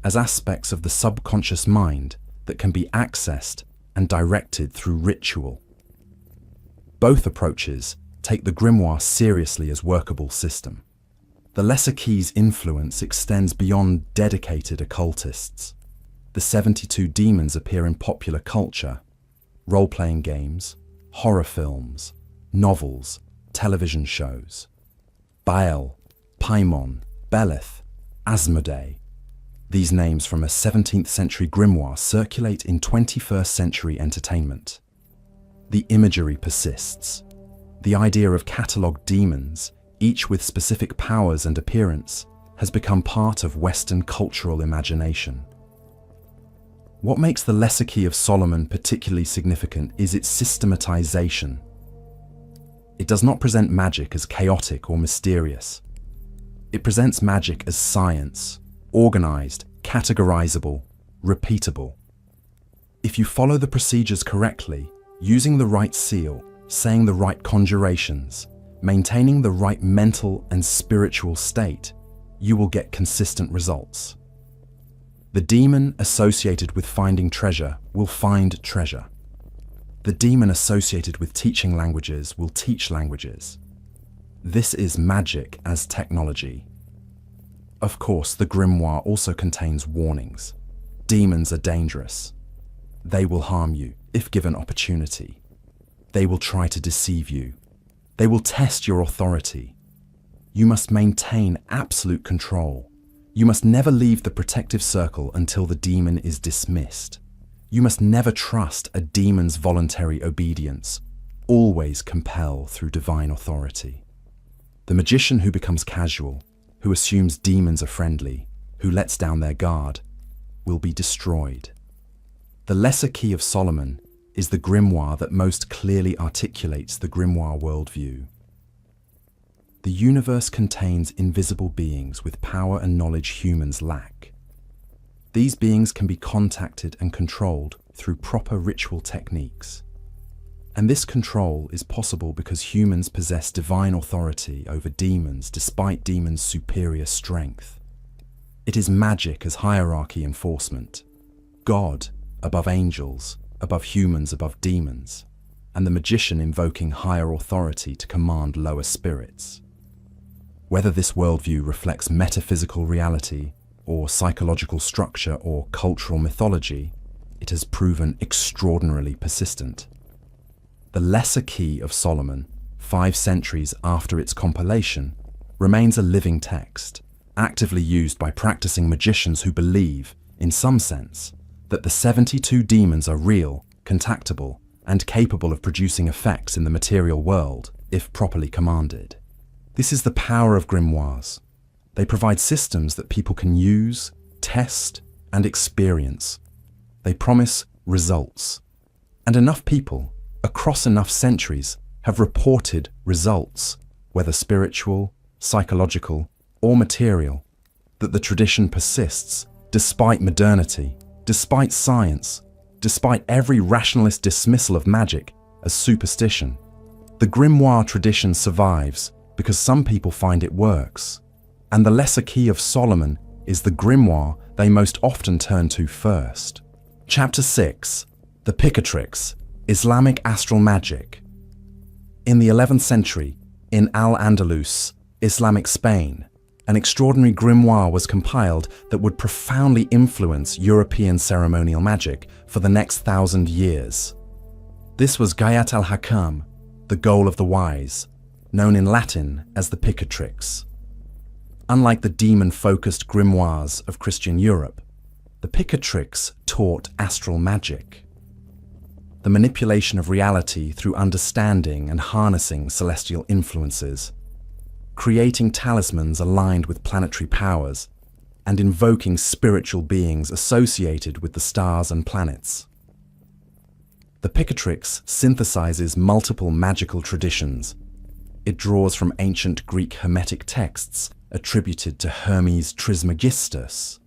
[SPEAKER 1] as aspects of the subconscious mind that can be accessed and directed through ritual. Both approaches take the grimoire seriously as workable system. The Lesser Key's influence extends beyond dedicated occultists. The 72 demons appear in popular culture, role-playing games, horror films, novels, television shows. Baal, Paimon, Belith, Asmodee. These names from a 17th century grimoire circulate in 21st century entertainment. The imagery persists. The idea of catalogued demons, each with specific powers and appearance, has become part of Western cultural imagination. What makes the Lesser Key of Solomon particularly significant is its systematization. It does not present magic as chaotic or mysterious. It presents magic as science, organized, categorizable, repeatable. If you follow the procedures correctly, using the right seal, saying the right conjurations, maintaining the right mental and spiritual state, you will get consistent results. The demon associated with finding treasure will find treasure. The demon associated with teaching languages will teach languages. This is magic as technology. Of course, the grimoire also contains warnings. Demons are dangerous. They will harm you if given opportunity. They will try to deceive you. They will test your authority. You must maintain absolute control. You must never leave the protective circle until the demon is dismissed. You must never trust a demon's voluntary obedience. Always compel through divine authority. The magician who becomes casual, who assumes demons are friendly, who lets down their guard, will be destroyed. The Lesser Key of Solomon is the grimoire that most clearly articulates the grimoire worldview. The universe contains invisible beings with power and knowledge humans lack. These beings can be contacted and controlled through proper ritual techniques. And this control is possible because humans possess divine authority over demons despite demons' superior strength. It is magic as hierarchy enforcement. God above angels, above humans, above demons, and the magician invoking higher authority to command lower spirits. Whether this worldview reflects metaphysical reality or psychological structure or cultural mythology, it has proven extraordinarily persistent. The Lesser Key of Solomon, 5 centuries after its compilation, remains a living text, actively used by practicing magicians who believe, in some sense, that the 72 demons are real, contactable, and capable of producing effects in the material world, if properly commanded. This is the power of grimoires. They provide systems that people can use, test, and experience. They promise results. And enough people, across enough centuries, have reported results, whether spiritual, psychological, or material, that the tradition persists despite modernity, despite science, despite every rationalist dismissal of magic as superstition. The grimoire tradition survives because some people find it works, and the Lesser Key of Solomon is the grimoire they most often turn to first. Chapter 6. The Picatrix, Islamic Astral Magic. In the 11th century, in Al-Andalus, Islamic Spain, an extraordinary grimoire was compiled that would profoundly influence European ceremonial magic for the next 1,000 years. This was Gayat al-Hakam, the goal of the wise, known in Latin as the Picatrix. Unlike the demon-focused grimoires of Christian Europe, the Picatrix taught astral magic, the manipulation of reality through understanding and harnessing celestial influences, creating talismans aligned with planetary powers, and invoking spiritual beings associated with the stars and planets. The Picatrix synthesizes multiple magical traditions. It draws from ancient Greek Hermetic texts attributed to Hermes Trismegistus.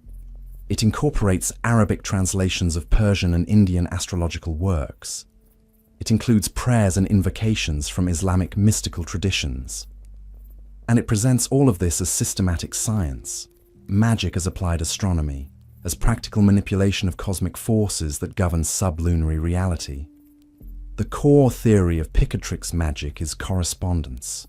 [SPEAKER 1] It incorporates Arabic translations of Persian and Indian astrological works. It includes prayers and invocations from Islamic mystical traditions. And it presents all of this as systematic science, magic as applied astronomy, as practical manipulation of cosmic forces that govern sublunary reality. The core theory of Picatrix magic is correspondence.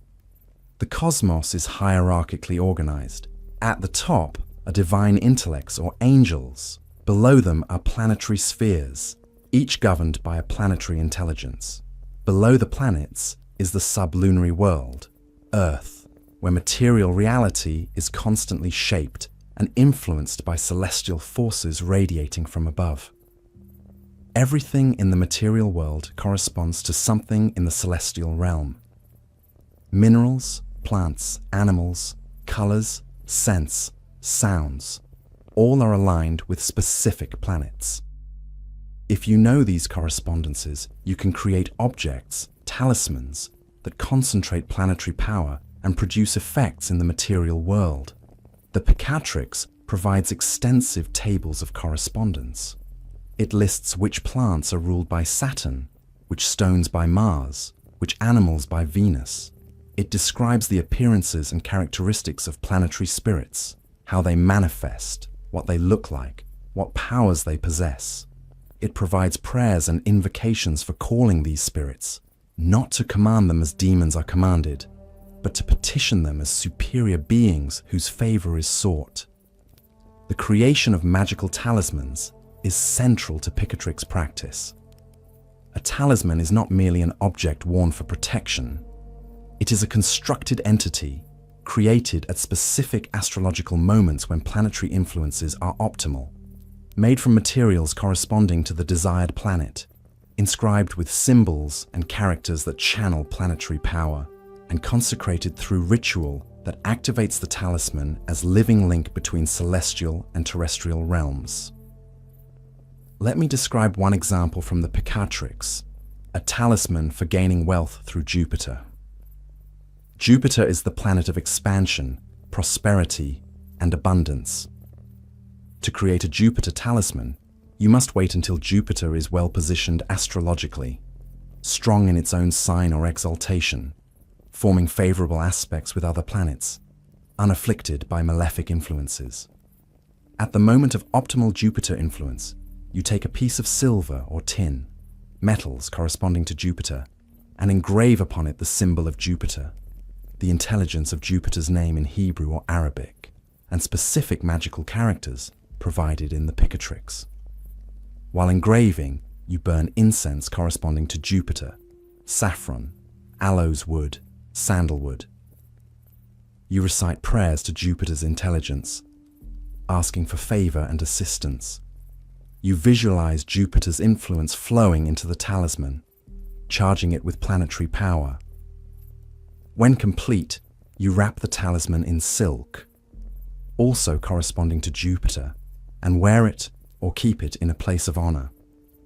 [SPEAKER 1] The cosmos is hierarchically organized. At the top are divine intellects or angels. Below them are planetary spheres, each governed by a planetary intelligence. Below the planets is the sublunary world, Earth, where material reality is constantly shaped and influenced by celestial forces radiating from above. Everything in the material world corresponds to something in the celestial realm. Minerals, plants, animals, colors, scents, sounds, all are aligned with specific planets. If you know these correspondences, you can create objects, talismans, that concentrate planetary power and produce effects in the material world. The Picatrix provides extensive tables of correspondence. It lists which plants are ruled by Saturn, which stones by Mars, which animals by Venus. It describes the appearances and characteristics of planetary spirits, how they manifest, what they look like, what powers they possess. It provides prayers and invocations for calling these spirits, not to command them as demons are commanded, but to petition them as superior beings whose favor is sought. The creation of magical talismans is central to Picatrix practice. A talisman is not merely an object worn for protection. It is a constructed entity created at specific astrological moments when planetary influences are optimal, made from materials corresponding to the desired planet, inscribed with symbols and characters that channel planetary power, and consecrated through ritual that activates the talisman as living link between celestial and terrestrial realms. Let me describe one example from the Picatrix, a talisman for gaining wealth through Jupiter. Jupiter is the planet of expansion, prosperity, and abundance. To create a Jupiter talisman, you must wait until Jupiter is well positioned astrologically, strong in its own sign or exaltation, forming favorable aspects with other planets, unafflicted by malefic influences. At the moment of optimal Jupiter influence, you take a piece of silver or tin, metals corresponding to Jupiter, and engrave upon it the symbol of Jupiter, the intelligence of Jupiter's name in Hebrew or Arabic, and specific magical characters provided in the Picatrix. While engraving, you burn incense corresponding to Jupiter, saffron, aloes wood, sandalwood. You recite prayers to Jupiter's intelligence, asking for favor and assistance. You visualize Jupiter's influence flowing into the talisman, charging it with planetary power. When complete, you wrap the talisman in silk, also corresponding to Jupiter, and wear it or keep it in a place of honor.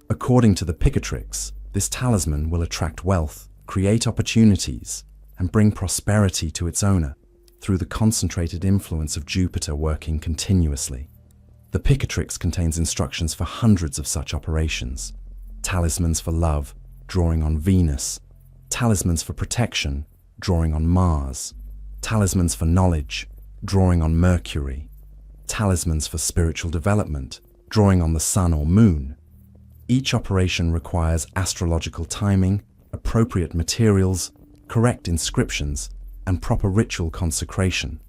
[SPEAKER 1] According to the Picatrix, this talisman will attract wealth, create opportunities, and bring prosperity to its owner through the concentrated influence of Jupiter working continuously. The Picatrix contains instructions for hundreds of such operations: talismans for love, drawing on Venus; talismans for protection, drawing on Mars; talismans for knowledge, drawing on Mercury; talismans for spiritual development, drawing on the Sun or Moon. Each operation requires astrological timing, appropriate materials, correct inscriptions, and proper ritual consecration.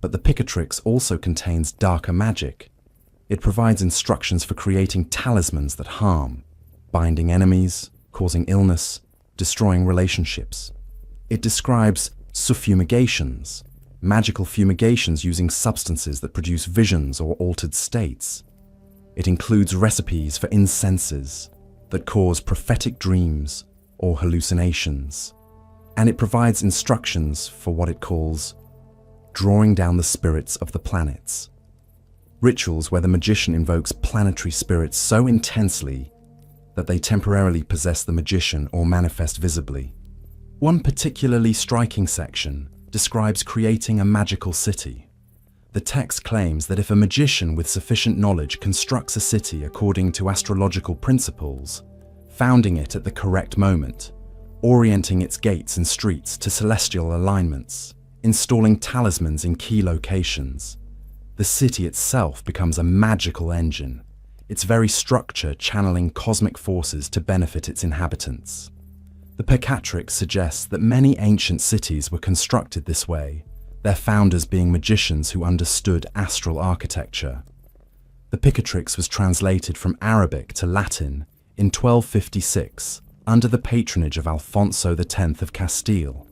[SPEAKER 1] But the Picatrix also contains darker magic. It provides instructions for creating talismans that harm, binding enemies, causing illness, destroying relationships. It describes suffumigations, magical fumigations using substances that produce visions or altered states. It includes recipes for incenses that cause prophetic dreams or hallucinations. And it provides instructions for what it calls drawing down the spirits of the planets. Rituals where the magician invokes planetary spirits so intensely that they temporarily possess the magician or manifest visibly. One particularly striking section describes creating a magical city. The text claims that if a magician with sufficient knowledge constructs a city according to astrological principles, founding it at the correct moment, orienting its gates and streets to celestial alignments, installing talismans in key locations, the city itself becomes a magical engine, its very structure channeling cosmic forces to benefit its inhabitants. The Picatrix suggests that many ancient cities were constructed this way, their founders being magicians who understood astral architecture. The Picatrix was translated from Arabic to Latin in 1256 under the patronage of Alfonso X of Castile,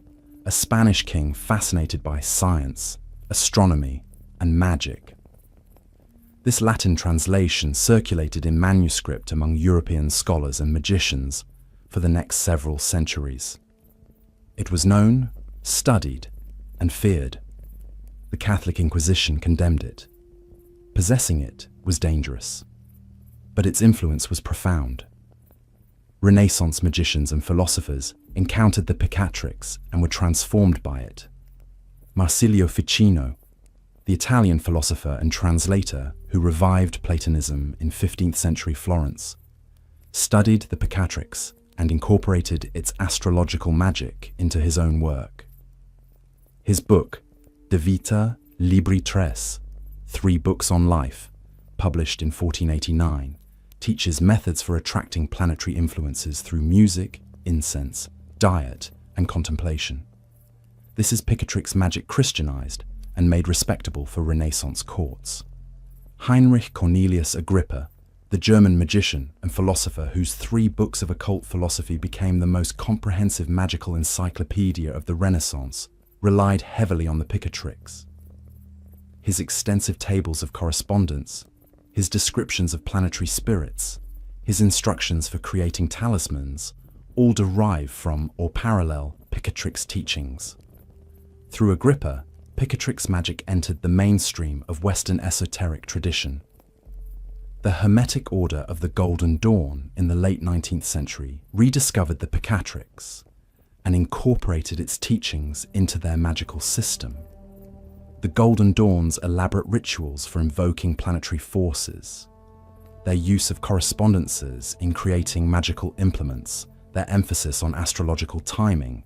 [SPEAKER 1] a Spanish king fascinated by science, astronomy, and magic. This Latin translation circulated in manuscript among European scholars and magicians for the next several centuries. It was known, studied, and feared. The Catholic Inquisition condemned it. Possessing it was dangerous, but its influence was profound. Renaissance magicians and philosophers encountered the Picatrix and were transformed by it. Marsilio Ficino, the Italian philosopher and translator who revived Platonism in 15th century Florence, studied the Picatrix and incorporated its astrological magic into his own work. His book, De Vita Libri Tres, 3 Books on Life, published in 1489, teaches methods for attracting planetary influences through music, incense, diet, and contemplation. This is Picatrix magic Christianized and made respectable for Renaissance courts. Heinrich Cornelius Agrippa, the German magician and philosopher whose 3 books of occult philosophy became the most comprehensive magical encyclopedia of the Renaissance, relied heavily on the Picatrix. His extensive tables of correspondence, his descriptions of planetary spirits, his instructions for creating talismans, all derive from or parallel Picatrix teachings. Through Agrippa, Picatrix magic entered the mainstream of Western esoteric tradition. The Hermetic Order of the Golden Dawn in the late 19th century rediscovered the Picatrix and incorporated its teachings into their magical system. The Golden Dawn's elaborate rituals for invoking planetary forces, their use of correspondences in creating magical implements, their emphasis on astrological timing,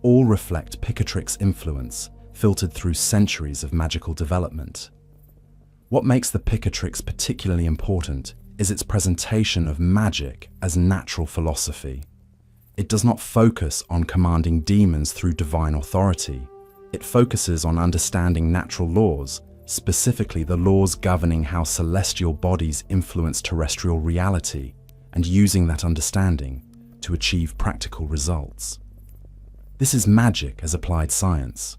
[SPEAKER 1] all reflect Picatrix influence filtered through centuries of magical development. What makes the Picatrix particularly important is its presentation of magic as natural philosophy. It does not focus on commanding demons through divine authority. It focuses on understanding natural laws, specifically the laws governing how celestial bodies influence terrestrial reality, and using that understanding to achieve practical results. This is magic as applied science.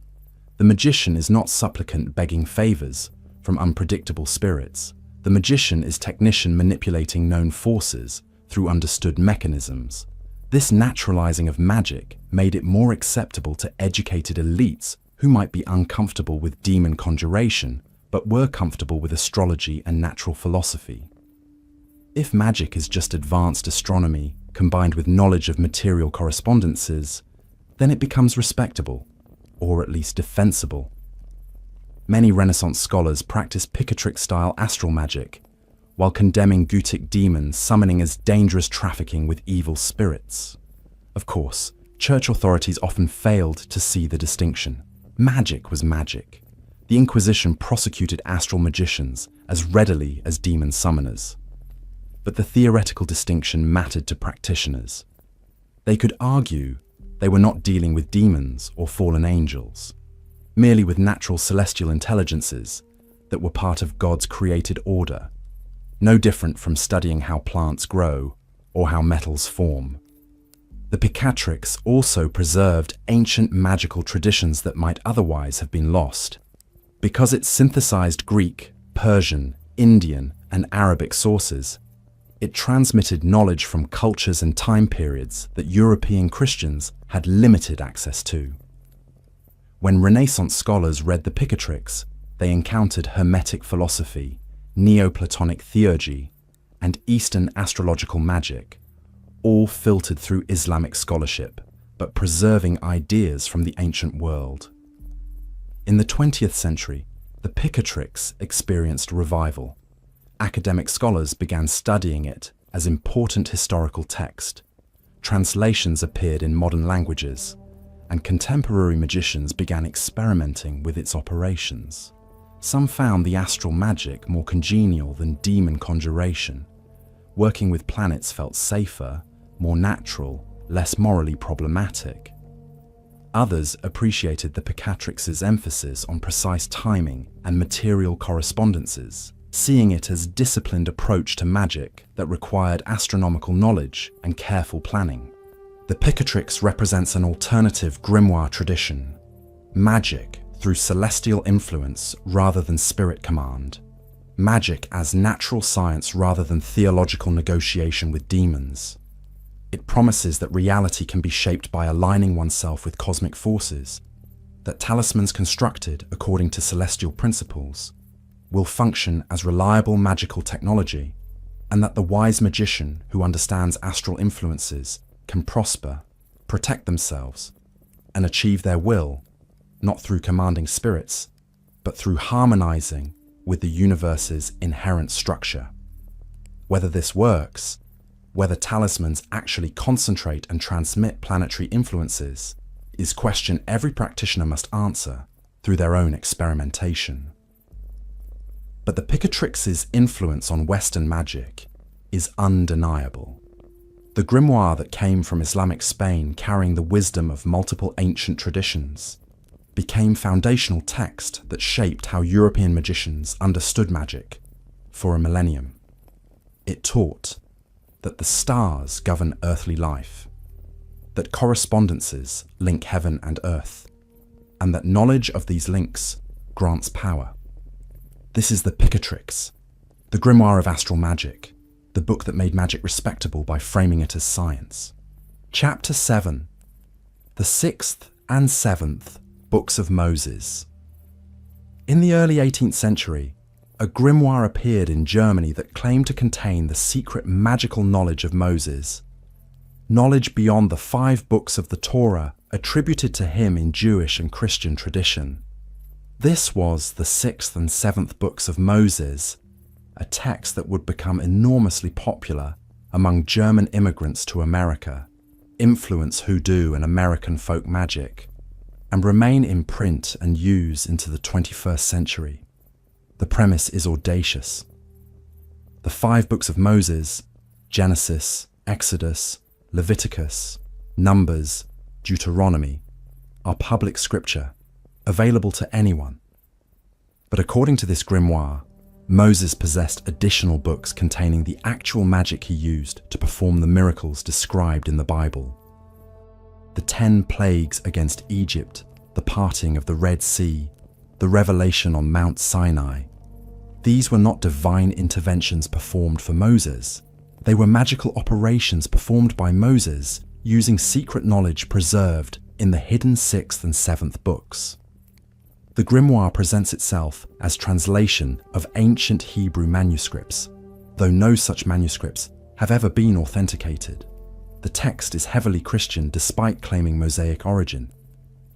[SPEAKER 1] The magician is not supplicant begging favors from unpredictable spirits. The magician is technician manipulating known forces through understood mechanisms. This naturalizing of magic made it more acceptable to educated elites who might be uncomfortable with demon conjuration, but were comfortable with astrology and natural philosophy. If magic is just advanced astronomy combined with knowledge of material correspondences, then it becomes respectable, or at least defensible. Many Renaissance scholars practice Picatrix-style astral magic, while condemning Gothic demons summoning as dangerous trafficking with evil spirits. Of course, church authorities often failed to see the distinction. Magic was magic. The Inquisition prosecuted astral magicians as readily as demon summoners. But the theoretical distinction mattered to practitioners. They could argue they were not dealing with demons or fallen angels, merely with natural celestial intelligences that were part of God's created order, no different from studying how plants grow or how metals form. The Picatrix also preserved ancient magical traditions that might otherwise have been lost. Because it synthesized Greek, Persian, Indian, and Arabic sources, it transmitted knowledge from cultures and time periods that European Christians had limited access to. When Renaissance scholars read the Picatrix, they encountered Hermetic philosophy, Neoplatonic theurgy, and Eastern astrological magic, all filtered through Islamic scholarship, but preserving ideas from the ancient world. In the 20th century, the Picatrix experienced revival. Academic scholars began studying it as important historical text. Translations appeared in modern languages, and contemporary magicians began experimenting with its operations. Some found the astral magic more congenial than demon conjuration. Working with planets felt safer, more natural, less morally problematic. Others appreciated the Picatrix's emphasis on precise timing and material correspondences, seeing it as a disciplined approach to magic that required astronomical knowledge and careful planning. The Picatrix represents an alternative grimoire tradition, magic through celestial influence rather than spirit command, magic as natural science rather than theological negotiation with demons. It promises that reality can be shaped by aligning oneself with cosmic forces, that talismans constructed according to celestial principles will function as reliable magical technology, and that the wise magician who understands astral influences can prosper, protect themselves, and achieve their will, not through commanding spirits, but through harmonizing with the universe's inherent structure. Whether this works, whether talismans actually concentrate and transmit planetary influences, is question every practitioner must answer through their own experimentation. But the Picatrix's influence on Western magic is undeniable. The grimoire that came from Islamic Spain, carrying the wisdom of multiple ancient traditions, became foundational text that shaped how European magicians understood magic for a millennium. It taught that the stars govern earthly life, that correspondences link heaven and earth, and that knowledge of these links grants power. This is the Picatrix, the grimoire of astral magic, the book that made magic respectable by framing it as science. Chapter 7. The 6th and 7th Books of Moses. In the early 18th century, a grimoire appeared in Germany that claimed to contain the secret magical knowledge of Moses, knowledge beyond the 5 books of the Torah attributed to him in Jewish and Christian tradition. This was the 6th and 7th Books of Moses, a text that would become enormously popular among German immigrants to America, influence hoodoo and American folk magic, and remain in print and use into the 21st century. The premise is audacious. The 5 books of Moses, Genesis, Exodus, Leviticus, Numbers, Deuteronomy, are public scripture, available to anyone. But according to this grimoire, Moses possessed additional books containing the actual magic he used to perform the miracles described in the Bible. The 10 plagues against Egypt, the parting of the Red Sea, the revelation on Mount Sinai. These were not divine interventions performed for Moses. They were magical operations performed by Moses using secret knowledge preserved in the hidden 6th and 7th books. The grimoire presents itself as translation of ancient Hebrew manuscripts, though no such manuscripts have ever been authenticated. The text is heavily Christian despite claiming Mosaic origin.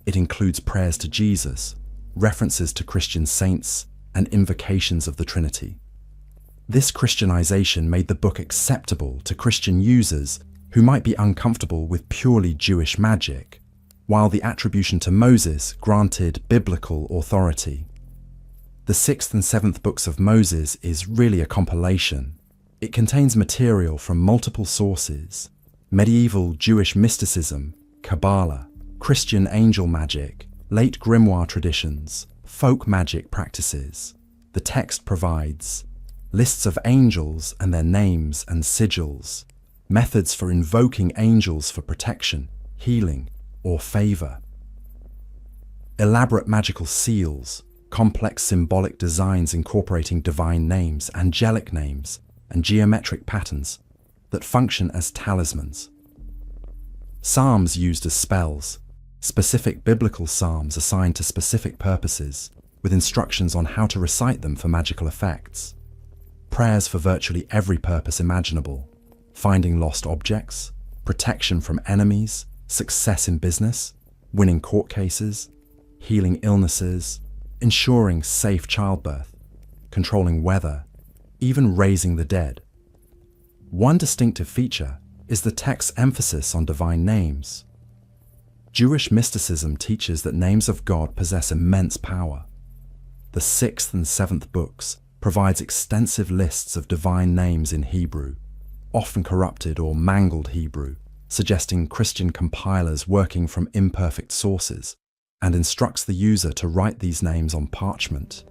[SPEAKER 1] It includes prayers to Jesus, references to Christian saints, and invocations of the Trinity. This Christianization made the book acceptable to Christian users who might be uncomfortable with purely Jewish magic, while the attribution to Moses granted biblical authority. The 6th and 7th books of Moses is really a compilation. It contains material from multiple sources: medieval Jewish mysticism, Kabbalah, Christian angel magic, late grimoire traditions, folk magic practices. The text provides lists of angels and their names and sigils, methods for invoking angels for protection, healing, or favor, elaborate magical seals, complex symbolic designs incorporating divine names, angelic names, and geometric patterns that function as talismans. Psalms used as spells, specific biblical psalms assigned to specific purposes, with instructions on how to recite them for magical effects. Prayers for virtually every purpose imaginable: finding lost objects, protection from enemies, success in business, winning court cases, healing illnesses, ensuring safe childbirth, controlling weather, even raising the dead. One distinctive feature is the text's emphasis on divine names. Jewish mysticism teaches that names of God possess immense power. The 6th and 7th books provides extensive lists of divine names in Hebrew, often corrupted or mangled Hebrew, suggesting Christian compilers working from imperfect sources, and instructs the user to write these names on parchment,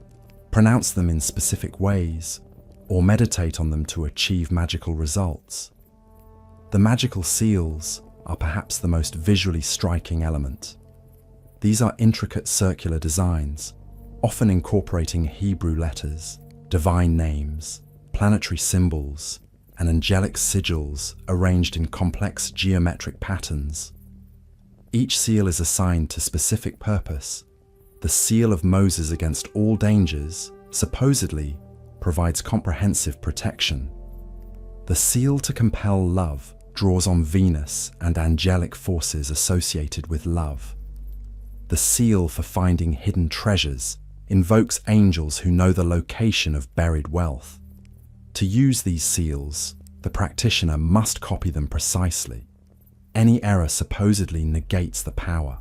[SPEAKER 1] pronounce them in specific ways, or meditate on them to achieve magical results. The magical seals are perhaps the most visually striking element. These are intricate circular designs, often incorporating Hebrew letters, divine names, planetary symbols, and angelic sigils arranged in complex geometric patterns. Each seal is assigned to specific purpose. The seal of Moses against all dangers, supposedly, provides comprehensive protection. The seal to compel love draws on Venus and angelic forces associated with love. The seal for finding hidden treasures invokes angels who know the location of buried wealth. To use these seals, the practitioner must copy them precisely. Any error supposedly negates the power.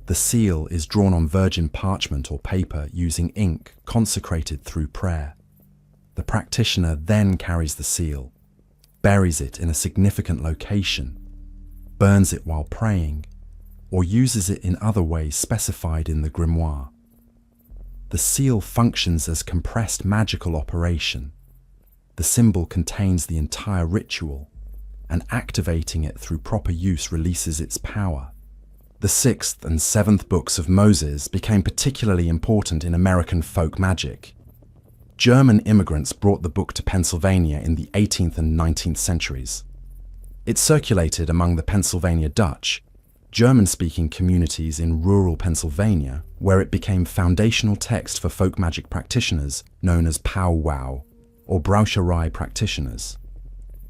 [SPEAKER 1] The seal is drawn on virgin parchment or paper using ink consecrated through prayer. The practitioner then carries the seal, buries it in a significant location, burns it while praying, or uses it in other ways specified in the grimoire. The seal functions as compressed magical operation. The symbol contains the entire ritual, and activating it through proper use releases its power. The 6th and 7th books of Moses became particularly important in American folk magic. German immigrants brought the book to Pennsylvania in the 18th and 19th centuries. It circulated among the Pennsylvania Dutch, German-speaking communities in rural Pennsylvania, where it became foundational text for folk magic practitioners known as powwow or braucherei practitioners.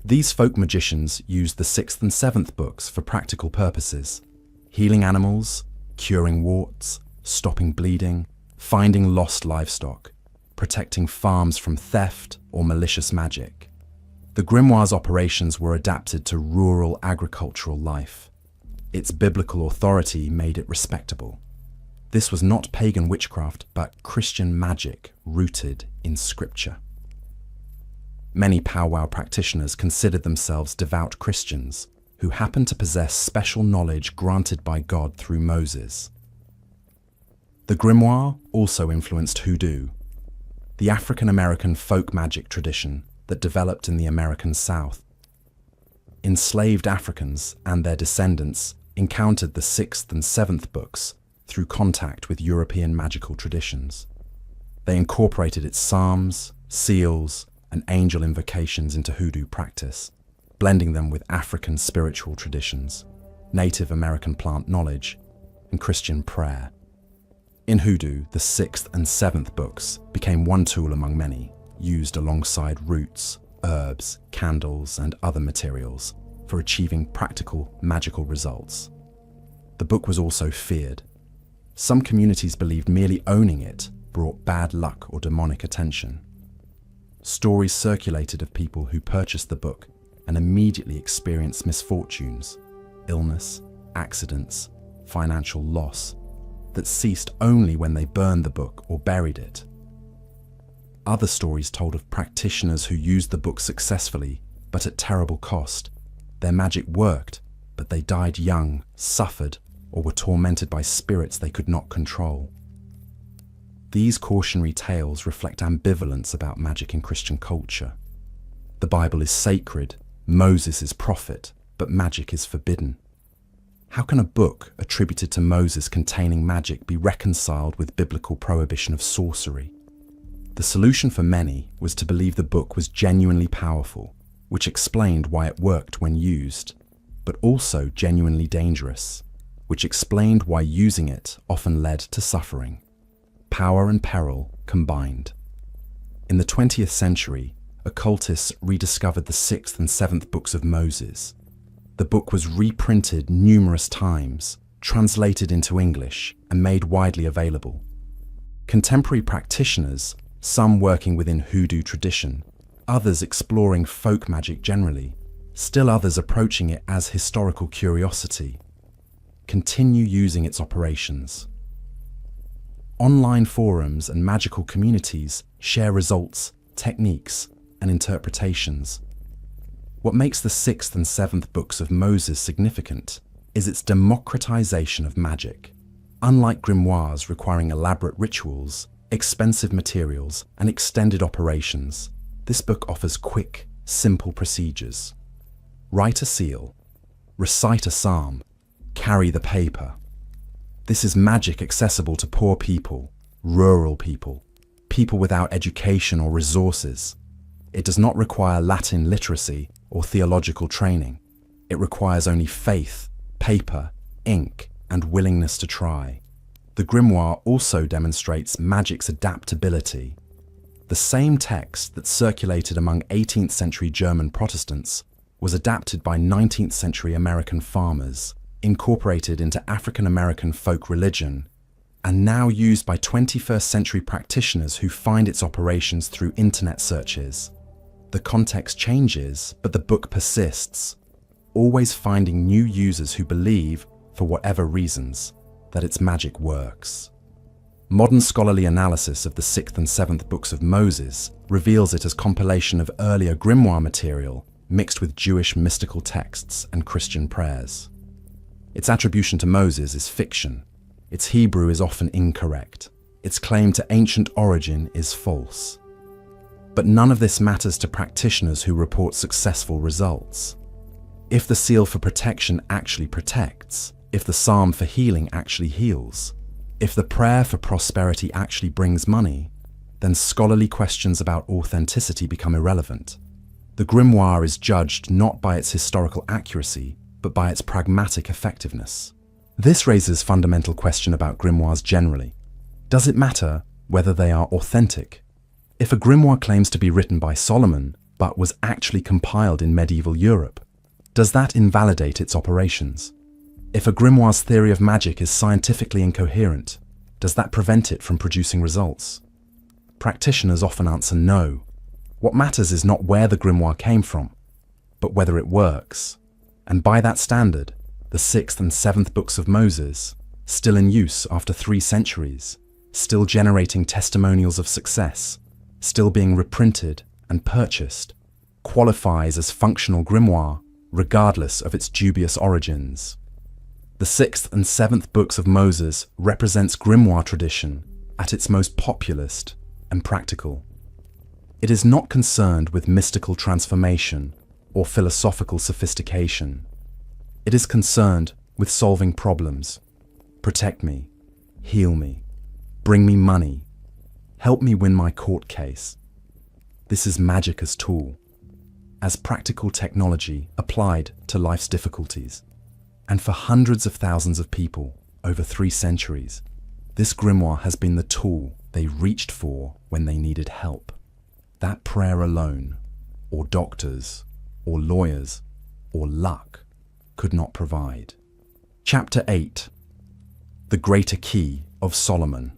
[SPEAKER 1] These folk magicians used the 6th and 7th books for practical purposes: healing animals, curing warts, stopping bleeding, finding lost livestock, protecting farms from theft or malicious magic. The grimoire's operations were adapted to rural agricultural life. Its biblical authority made it respectable. This was not pagan witchcraft, but Christian magic rooted in Scripture. Many powwow practitioners considered themselves devout Christians who happened to possess special knowledge granted by God through Moses. The grimoire also influenced hoodoo, the African-American folk magic tradition that developed in the American South. Enslaved Africans and their descendants encountered the 6th and 7th books through contact with European magical traditions. They incorporated its psalms, seals, and angel invocations into hoodoo practice, blending them with African spiritual traditions, Native American plant knowledge, and Christian prayer. In hoodoo, the 6th and 7th books became one tool among many, used alongside roots, herbs, candles, and other materials for achieving practical magical results. The book was also feared. Some communities believed merely owning it brought bad luck or demonic attention. Stories circulated of people who purchased the book and immediately experienced misfortunes, illness, accidents, financial loss, that ceased only when they burned the book or buried it. Other stories told of practitioners who used the book successfully, but at terrible cost. Their magic worked, but they died young, suffered, or were tormented by spirits they could not control. These cautionary tales reflect ambivalence about magic in Christian culture. The Bible is sacred, Moses is prophet, but magic is forbidden. How can a book attributed to Moses containing magic be reconciled with biblical prohibition of sorcery? The solution for many was to believe the book was genuinely powerful, which explained why it worked when used, but also genuinely dangerous, which explained why using it often led to suffering. Power and peril combined. In the 20th century, occultists rediscovered the 6th and 7th books of Moses. The book was reprinted numerous times, translated into English, and made widely available. Contemporary practitioners, some working within hoodoo tradition, others exploring folk magic generally, still others approaching it as historical curiosity, continue using its operations. Online forums and magical communities share results, techniques, and interpretations. What makes the 6th and 7th books of Moses significant is its democratization of magic. Unlike grimoires requiring elaborate rituals, expensive materials, and extended operations, this book offers quick, simple procedures. Write a seal, recite a psalm, carry the paper. This is magic accessible to poor people, rural people, people without education or resources. It does not require Latin literacy or theological training. It requires only faith, paper, ink, and willingness to try. The grimoire also demonstrates magic's adaptability. The same text that circulated among 18th century German Protestants was adapted by 19th century American farmers, incorporated into African American folk religion, and now used by 21st century practitioners who find its operations through internet searches. The context changes, but the book persists, always finding new users who believe, for whatever reasons, that its magic works. Modern scholarly analysis of the 6th and 7th books of Moses reveals it as compilation of earlier grimoire material mixed with Jewish mystical texts and Christian prayers. Its attribution to Moses is fiction. Its Hebrew is often incorrect. Its claim to ancient origin is false. But none of this matters to practitioners who report successful results. If the seal for protection actually protects, if the psalm for healing actually heals, if the prayer for prosperity actually brings money, then scholarly questions about authenticity become irrelevant. The grimoire is judged not by its historical accuracy, but by its pragmatic effectiveness. This raises a fundamental question about grimoires generally. Does it matter whether they are authentic? If a grimoire claims to be written by Solomon, but was actually compiled in medieval Europe, does that invalidate its operations? If a grimoire's theory of magic is scientifically incoherent, does that prevent it from producing results? Practitioners often answer no. What matters is not where the grimoire came from, but whether it works. And by that standard, the 6th and 7th books of Moses, still in use after 3 centuries, still generating testimonials of success, still being reprinted and purchased, qualifies as functional grimoire regardless of its dubious origins. The 6th and 7th books of Moses represents grimoire tradition at its most populist and practical. It is not concerned with mystical transformation or philosophical sophistication. It is concerned with solving problems. Protect me, heal me, bring me money, help me win my court case. This is magic as tool, as practical technology applied to life's difficulties. And for hundreds of thousands of people over 3 centuries, this grimoire has been the tool they reached for when they needed help. That prayer alone, or doctors, or lawyers, or luck, could not provide. Chapter 8. The Greater Key of Solomon.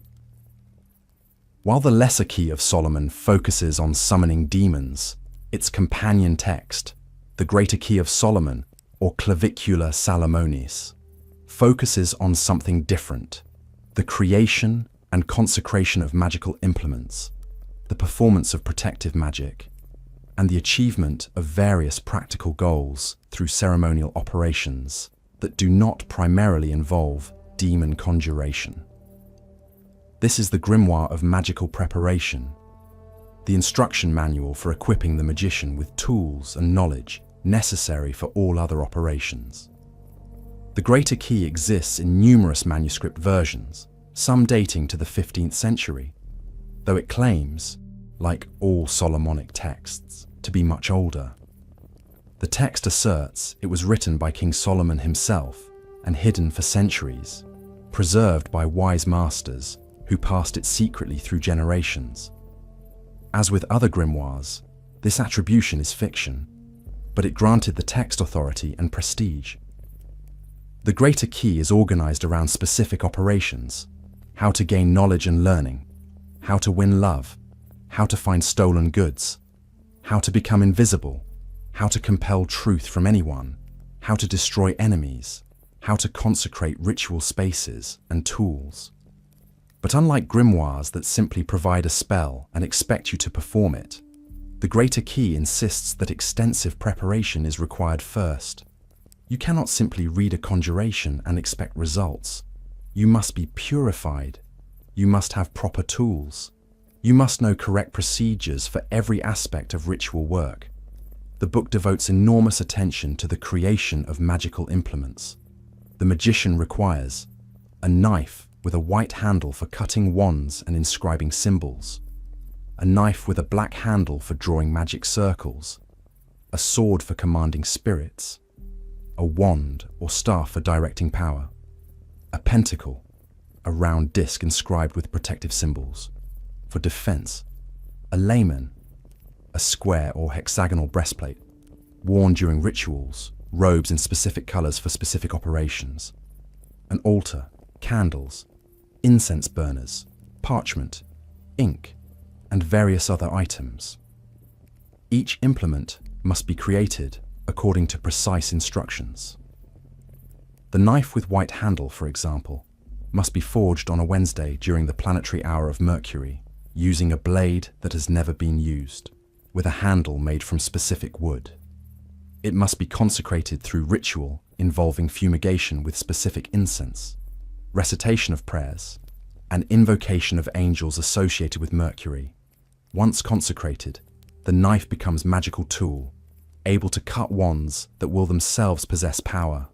[SPEAKER 1] While the Lesser Key of Solomon focuses on summoning demons, its companion text, the Greater Key of Solomon, or Clavicula Salomonis, focuses on something different: the creation and consecration of magical implements, the performance of protective magic, and the achievement of various practical goals through ceremonial operations that do not primarily involve demon conjuration. This is the grimoire of magical preparation, the instruction manual for equipping the magician with tools and knowledge necessary for all other operations. The Greater Key exists in numerous manuscript versions, some dating to the 15th century, though it claims, like all Solomonic texts, to be much older. The text asserts it was written by King Solomon himself and hidden for centuries, preserved by wise masters who passed it secretly through generations. As with other grimoires, this attribution is fiction, but it granted the text authority and prestige. The Greater Key is organized around specific operations: how to gain knowledge and learning, how to win love, how to find stolen goods, how to become invisible, how to compel truth from anyone, how to destroy enemies, how to consecrate ritual spaces and tools. But unlike grimoires that simply provide a spell and expect you to perform it, the Greater Key insists that extensive preparation is required first. You cannot simply read a conjuration and expect results. You must be purified. You must have proper tools. You must know correct procedures for every aspect of ritual work. The book devotes enormous attention to the creation of magical implements. The magician requires a knife with a white handle for cutting wands and inscribing symbols, a knife with a black handle for drawing magic circles, a sword for commanding spirits, a wand or staff for directing power, a pentacle, a round disc inscribed with protective symbols, for defense, a layman, a square or hexagonal breastplate, worn during rituals, robes in specific colors for specific operations, an altar, candles, incense burners, parchment, ink, and various other items. Each implement must be created according to precise instructions. The knife with white handle, for example, must be forged on a Wednesday during the planetary hour of Mercury, using a blade that has never been used, with a handle made from specific wood. It must be consecrated through ritual involving fumigation with specific incense, recitation of prayers, and invocation of angels associated with Mercury. Once consecrated, the knife becomes a magical tool, able to cut wands that will themselves possess power.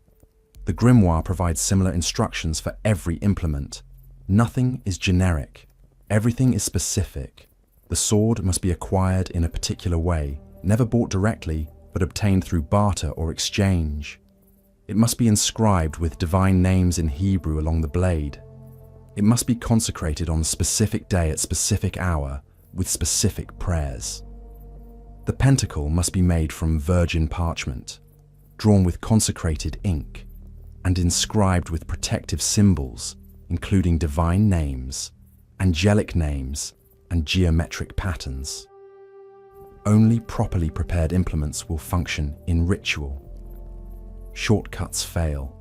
[SPEAKER 1] The grimoire provides similar instructions for every implement. Nothing is generic. Everything is specific. The sword must be acquired in a particular way, never bought directly, but obtained through barter or exchange. It must be inscribed with divine names in Hebrew along the blade. It must be consecrated on a specific day at specific hour with specific prayers. The pentacle must be made from virgin parchment, drawn with consecrated ink, and inscribed with protective symbols, including divine names, angelic names, and geometric patterns. Only properly prepared implements will function in ritual. Shortcuts fail.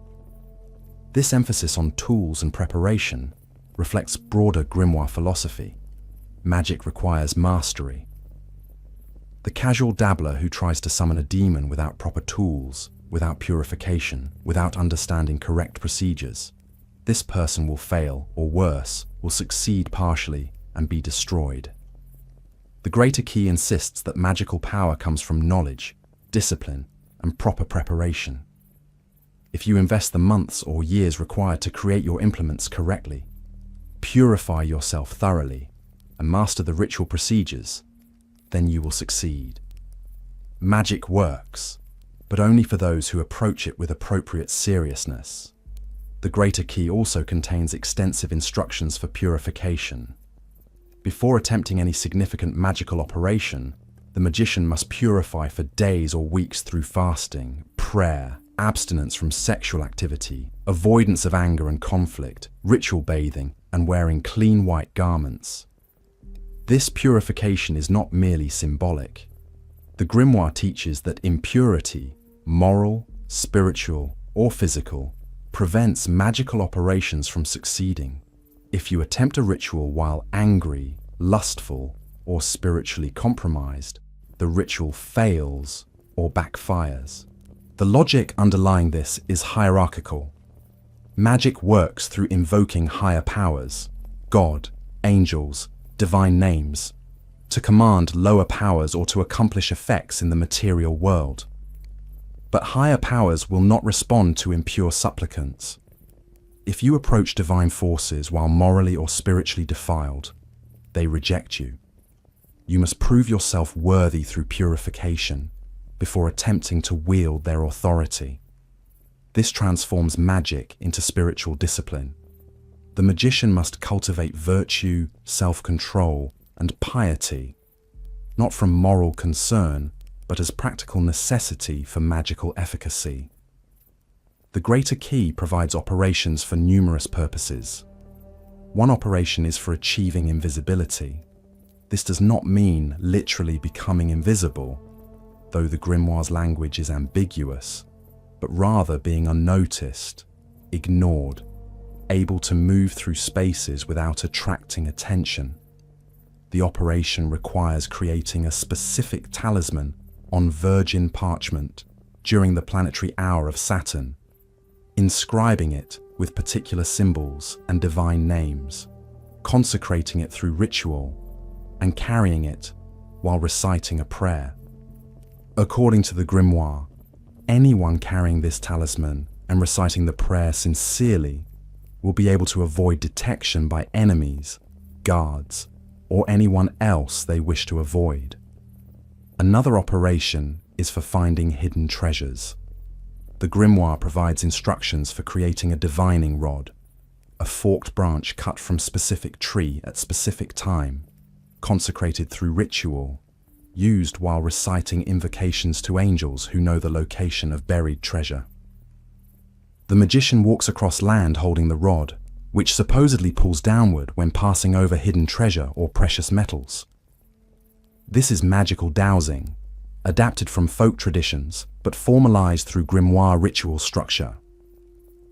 [SPEAKER 1] This emphasis on tools and preparation reflects broader grimoire philosophy. Magic requires mastery. The casual dabbler who tries to summon a demon without proper tools, without purification, without understanding correct procedures, this person will fail, or worse, will succeed partially and be destroyed. The greater key insists that magical power comes from knowledge, discipline, and proper preparation. If you invest the months or years required to create your implements correctly, purify yourself thoroughly, and master the ritual procedures, then you will succeed. Magic works, but only for those who approach it with appropriate seriousness. The greater key also contains extensive instructions for purification. Before attempting any significant magical operation, the magician must purify for days or weeks through fasting, prayer, abstinence from sexual activity, avoidance of anger and conflict, ritual bathing, and wearing clean white garments. This purification is not merely symbolic. The grimoire teaches that impurity, moral, spiritual, or physical, prevents magical operations from succeeding. If you attempt a ritual while angry, lustful, or spiritually compromised, the ritual fails or backfires. The logic underlying this is hierarchical. Magic works through invoking higher powers, God, angels, divine names, to command lower powers or to accomplish effects in the material world. But higher powers will not respond to impure supplicants. If you approach divine forces while morally or spiritually defiled, they reject you. You must prove yourself worthy through purification before attempting to wield their authority. This transforms magic into spiritual discipline. The magician must cultivate virtue, self-control, and piety, not from moral concern, but as practical necessity for magical efficacy. The greater key provides operations for numerous purposes. One operation is for achieving invisibility. This does not mean literally becoming invisible, though the grimoire's language is ambiguous, but rather being unnoticed, ignored, able to move through spaces without attracting attention. The operation requires creating a specific talisman on virgin parchment during the planetary hour of Saturn, inscribing it with particular symbols and divine names, consecrating it through ritual, and carrying it while reciting a prayer. According to the grimoire, anyone carrying this talisman and reciting the prayer sincerely will be able to avoid detection by enemies, guards, or anyone else they wish to avoid. Another operation is for finding hidden treasures. The grimoire provides instructions for creating a divining rod, a forked branch cut from specific tree at specific time, consecrated through ritual, used while reciting invocations to angels who know the location of buried treasure. The magician walks across land holding the rod, which supposedly pulls downward when passing over hidden treasure or precious metals. This is magical dowsing, adapted from folk traditions, but formalized through grimoire ritual structure.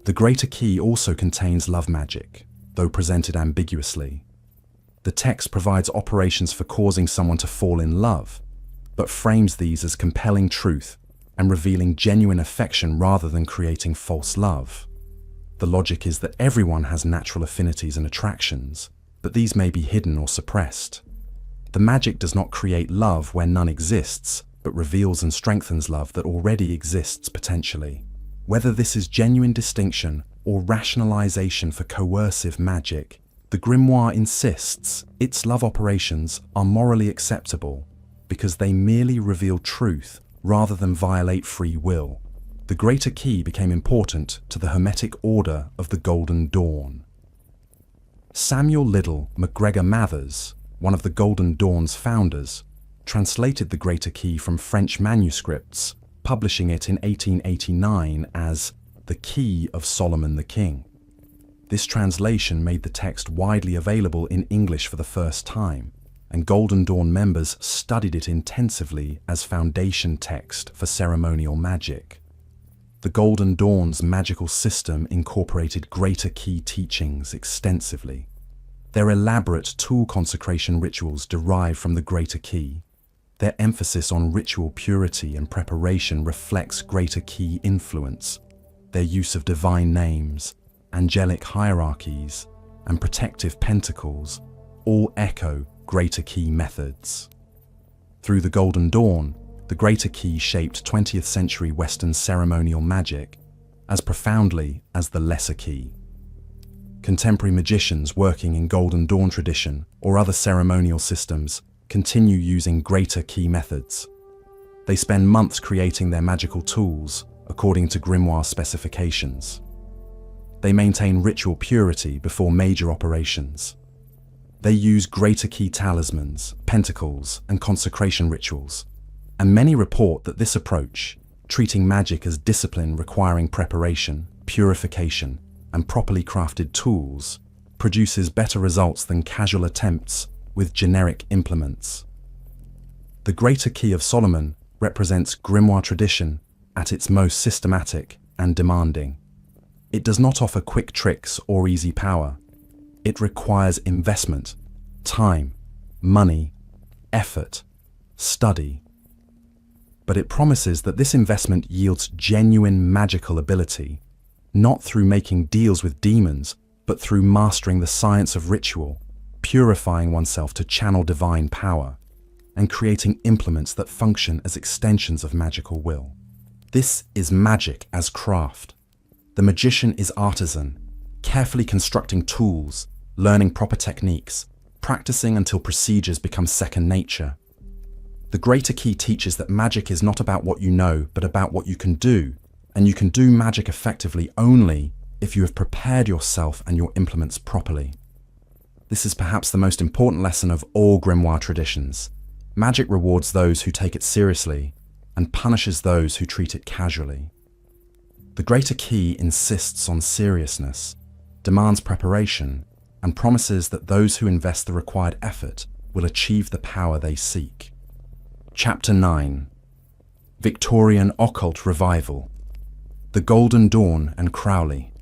[SPEAKER 1] The Greater Key also contains love magic, though presented ambiguously. The text provides operations for causing someone to fall in love, but frames these as compelling truth and revealing genuine affection rather than creating false love. The logic is that everyone has natural affinities and attractions, but these may be hidden or suppressed. The magic does not create love where none exists, but reveals and strengthens love that already exists potentially. Whether this is genuine distinction or rationalization for coercive magic, the grimoire insists its love operations are morally acceptable because they merely reveal truth rather than violate free will. The Greater Key became important to the Hermetic Order of the Golden Dawn. Samuel Liddell MacGregor Mathers, one of the Golden Dawn's founders, translated the Greater Key from French manuscripts, publishing it in 1889 as The Key of Solomon the King. This translation made the text widely available in English for the first time, and Golden Dawn members studied it intensively as foundation text for ceremonial magic. The Golden Dawn's magical system incorporated Greater Key teachings extensively. Their elaborate tool consecration rituals derive from the Greater Key. Their emphasis on ritual purity and preparation reflects Greater Key influence. Their use of divine names, angelic hierarchies, and protective pentacles all echo Greater Key methods. Through the Golden Dawn, the Greater Key shaped 20th century Western ceremonial magic as profoundly as the Lesser Key. Contemporary magicians working in Golden Dawn tradition or other ceremonial systems continue using Greater Key methods. They spend months creating their magical tools according to grimoire specifications. They maintain ritual purity before major operations. They use Greater Key talismans, pentacles, and consecration rituals. And many report that this approach, treating magic as discipline requiring preparation, purification, and properly crafted tools, produces better results than casual attempts with generic implements. The Greater Key of Solomon represents grimoire tradition at its most systematic and demanding. It does not offer quick tricks or easy power. It requires investment, time, money, effort, study. But it promises that this investment yields genuine magical ability, not through making deals with demons, but through mastering the science of ritual, purifying oneself to channel divine power, and creating implements that function as extensions of magical will. This is magic as craft. The magician is artisan, carefully constructing tools, learning proper techniques, practicing until procedures become second nature. The Greater Key teaches that magic is not about what you know, but about what you can do, and you can do magic effectively only if you have prepared yourself and your implements properly. This is perhaps the most important lesson of all grimoire traditions. Magic rewards those who take it seriously and punishes those who treat it casually. The Greater Key insists on seriousness, demands preparation, and promises that those who invest the required effort will achieve the power they seek. Chapter 9. Victorian Occult Revival. The Golden Dawn and Crowley.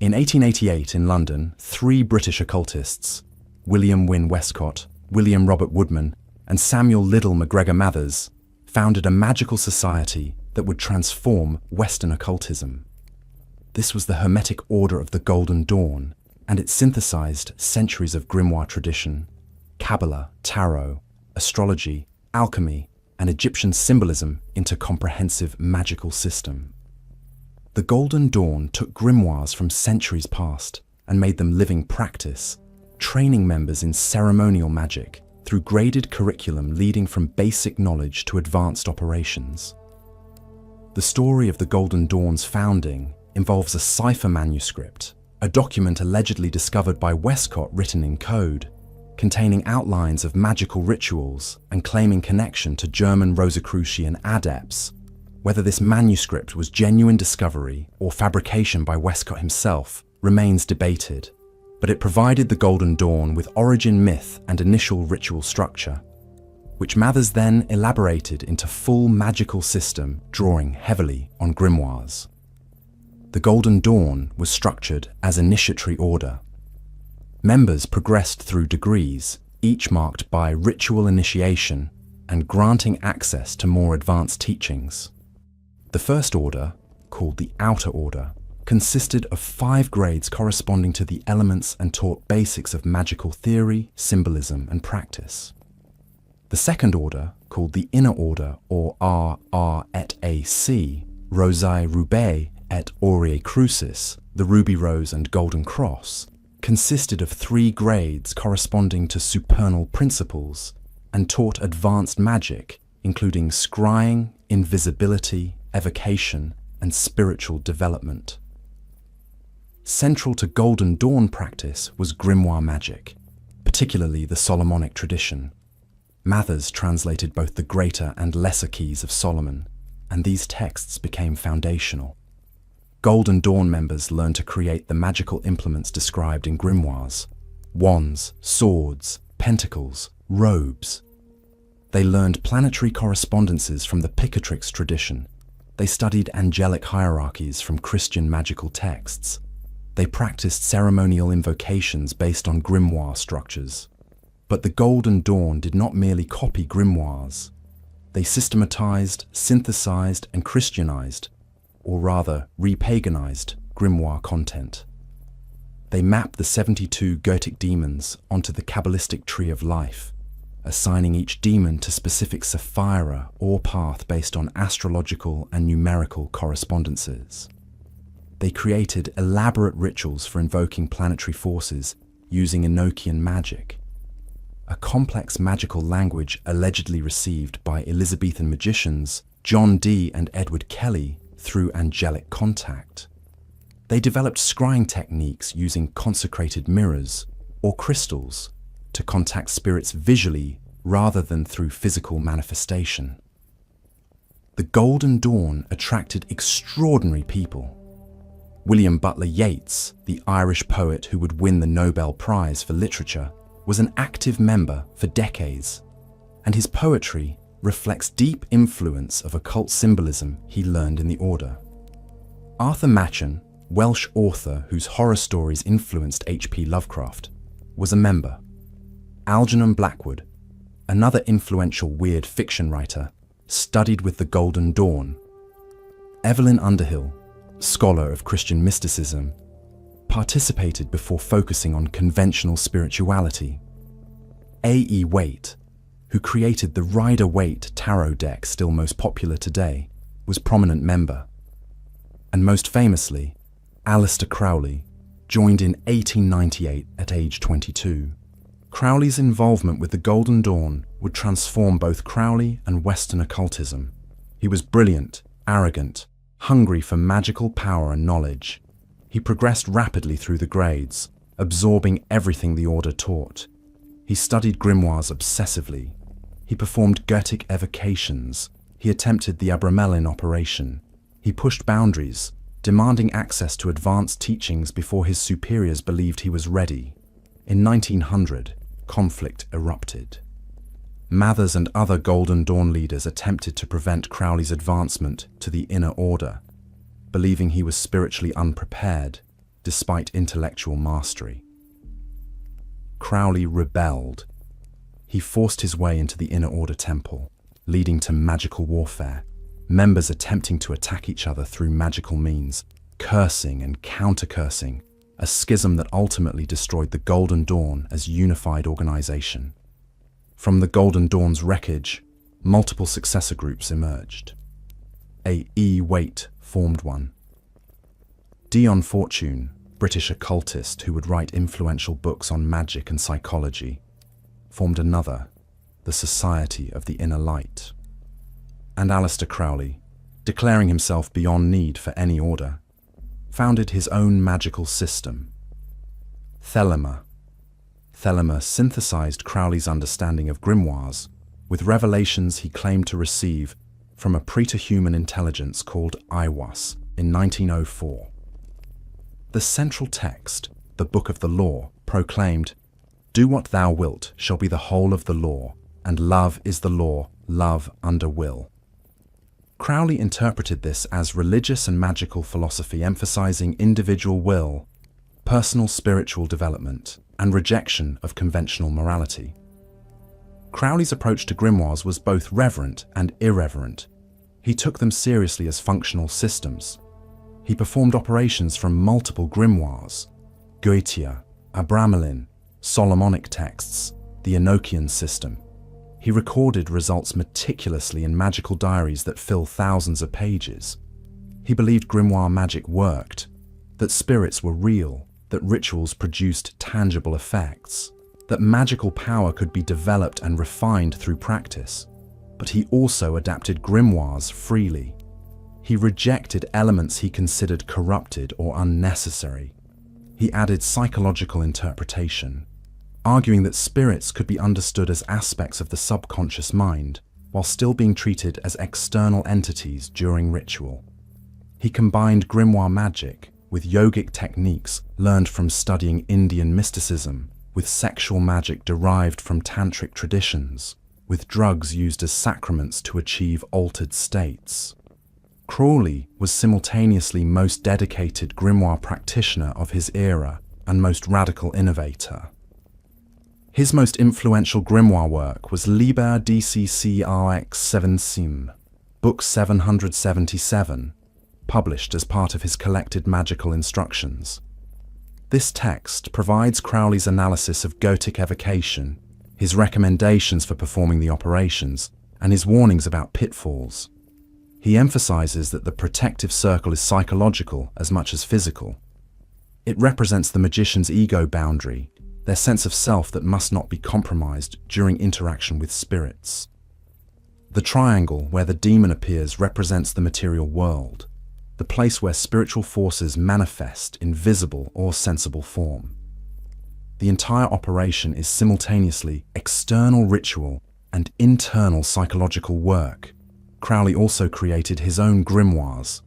[SPEAKER 1] In 1888 in London, 3 British occultists, William Wynne Westcott, William Robert Woodman, and Samuel Liddell MacGregor Mathers, founded a magical society that would transform Western occultism. This was the Hermetic Order of the Golden Dawn, and it synthesized centuries of grimoire tradition, Kabbalah, tarot, astrology, alchemy, and Egyptian symbolism into a comprehensive magical system. The Golden Dawn took grimoires from centuries past and made them living practice, training members in ceremonial magic through graded curriculum leading from basic knowledge to advanced operations. The story of the Golden Dawn's founding involves a cipher manuscript, a document allegedly discovered by Westcott written in code, containing outlines of magical rituals and claiming connection to German Rosicrucian adepts. Whether this manuscript was genuine discovery or fabrication by Westcott himself remains debated, but it provided the Golden Dawn with origin myth and initial ritual structure, which Mathers then elaborated into full magical system drawing heavily on grimoires. The Golden Dawn was structured as initiatory order. Members progressed through degrees, each marked by ritual initiation and granting access to more advanced teachings. The first order, called the Outer Order, consisted of 5 grades corresponding to the elements and taught basics of magical theory, symbolism, and practice. The second order, called the Inner Order, or R et AC, Rosae Rubae et Aureae Crucis, the Ruby Rose and Golden Cross, consisted of 3 grades corresponding to supernal principles and taught advanced magic, including scrying, invisibility, evocation, and spiritual development. Central to Golden Dawn practice was grimoire magic, particularly the Solomonic tradition. Mathers translated both the greater and lesser keys of Solomon, and these texts became foundational. Golden Dawn members learned to create the magical implements described in grimoires: wands, swords, pentacles, robes. They learned planetary correspondences from the Picatrix tradition. They studied angelic hierarchies from Christian magical texts. They practiced ceremonial invocations based on grimoire structures. But the Golden Dawn did not merely copy grimoires. They systematized, synthesized, and Christianized, or rather repaganized, grimoire content. They mapped the 72 Goetic demons onto the Kabbalistic tree of life, assigning each demon to specific sephira or path based on astrological and numerical correspondences. They created elaborate rituals for invoking planetary forces using Enochian magic, a complex magical language allegedly received by Elizabethan magicians John Dee and Edward Kelly through angelic contact. They developed scrying techniques using consecrated mirrors or crystals to contact spirits visually rather than through physical manifestation. The Golden Dawn attracted extraordinary people. William Butler Yeats, the Irish poet who would win the Nobel Prize for Literature, was an active member for decades, and his poetry reflects deep influence of occult symbolism he learned in the order. Arthur Machen, Welsh author whose horror stories influenced H.P. Lovecraft, was a member. Algernon Blackwood, another influential weird fiction writer, studied with the Golden Dawn. Evelyn Underhill, scholar of Christian mysticism, participated before focusing on conventional spirituality. A.E. Waite, who created the Rider-Waite tarot deck still most popular today, was prominent member. And most famously, Aleister Crowley joined in 1898 at age 22. Crowley's involvement with the Golden Dawn would transform both Crowley and Western occultism. He was brilliant, arrogant, hungry for magical power and knowledge. He progressed rapidly through the grades, absorbing everything the order taught. He studied grimoires obsessively. He performed Goetic evocations. He attempted the Abramelin operation. He pushed boundaries, demanding access to advanced teachings before his superiors believed he was ready. In 1900, conflict erupted. Mathers and other Golden Dawn leaders attempted to prevent Crowley's advancement to the Inner Order, believing he was spiritually unprepared, despite intellectual mastery. Crowley rebelled. He forced his way into the Inner Order temple, leading to magical warfare, members attempting to attack each other through magical means, cursing and counter-cursing, a schism that ultimately destroyed the Golden Dawn as unified organization. From the Golden Dawn's wreckage, multiple successor groups emerged. A.E. Waite formed one. Dion Fortune, British occultist who would write influential books on magic and psychology, formed another, the Society of the Inner Light. And Aleister Crowley, declaring himself beyond need for any order, founded his own magical system, Thelema. Thelema synthesized Crowley's understanding of grimoires with revelations he claimed to receive from a preterhuman intelligence called Aiwass in 1904. The central text, the Book of the Law, proclaimed, "Do what thou wilt shall be the whole of the law, and love is the law, love under will." Crowley interpreted this as religious and magical philosophy emphasizing individual will, personal spiritual development, and rejection of conventional morality. Crowley's approach to grimoires was both reverent and irreverent. He took them seriously as functional systems. He performed operations from multiple grimoires: Goetia, Abramelin, Solomonic texts, the Enochian system. He recorded results meticulously in magical diaries that fill thousands of pages. He believed grimoire magic worked, that spirits were real, that rituals produced tangible effects, that magical power could be developed and refined through practice. But he also adapted grimoires freely. He rejected elements he considered corrupted or unnecessary. He added psychological interpretation, arguing that spirits could be understood as aspects of the subconscious mind, while still being treated as external entities during ritual. He combined grimoire magic with yogic techniques learned from studying Indian mysticism, with sexual magic derived from tantric traditions, with drugs used as sacraments to achieve altered states. Crowley was simultaneously most dedicated grimoire practitioner of his era and most radical innovator. His most influential grimoire work was Liber DCCRX 7 Sim, Book 777, published as part of his collected magical instructions. This text provides Crowley's analysis of Goetic evocation, his recommendations for performing the operations, and his warnings about pitfalls. He emphasizes that the protective circle is psychological as much as physical. It represents the magician's ego boundary, their sense of self that must not be compromised during interaction with spirits. The triangle where the demon appears represents the material world, the place where spiritual forces manifest in visible or sensible form. The entire operation is simultaneously external ritual and internal psychological work. Crowley also created his own grimoires.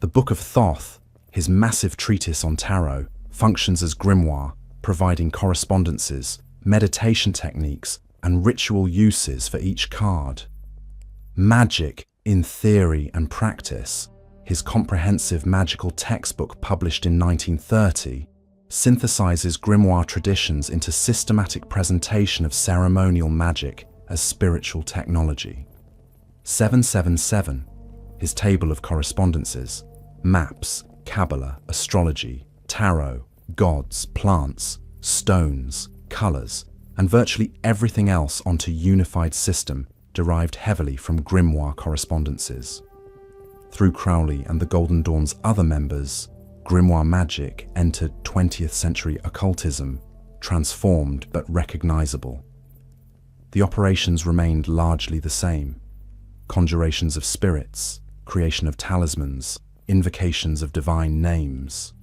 [SPEAKER 1] The Book of Thoth, his massive treatise on tarot, functions as grimoire, providing correspondences, meditation techniques, and ritual uses for each card. Magic in Theory and Practice, his comprehensive magical textbook published in 1930, synthesizes grimoire traditions into systematic presentation of ceremonial magic as spiritual technology. 777, his table of correspondences, maps, Kabbalah, astrology, tarot, gods, plants, stones, colors, and virtually everything else onto unified system derived heavily from grimoire correspondences. Through Crowley and the Golden Dawn's other members, grimoire magic entered 20th century occultism, transformed but recognizable. The operations remained largely the same: conjurations of spirits, creation of talismans, invocations of divine names.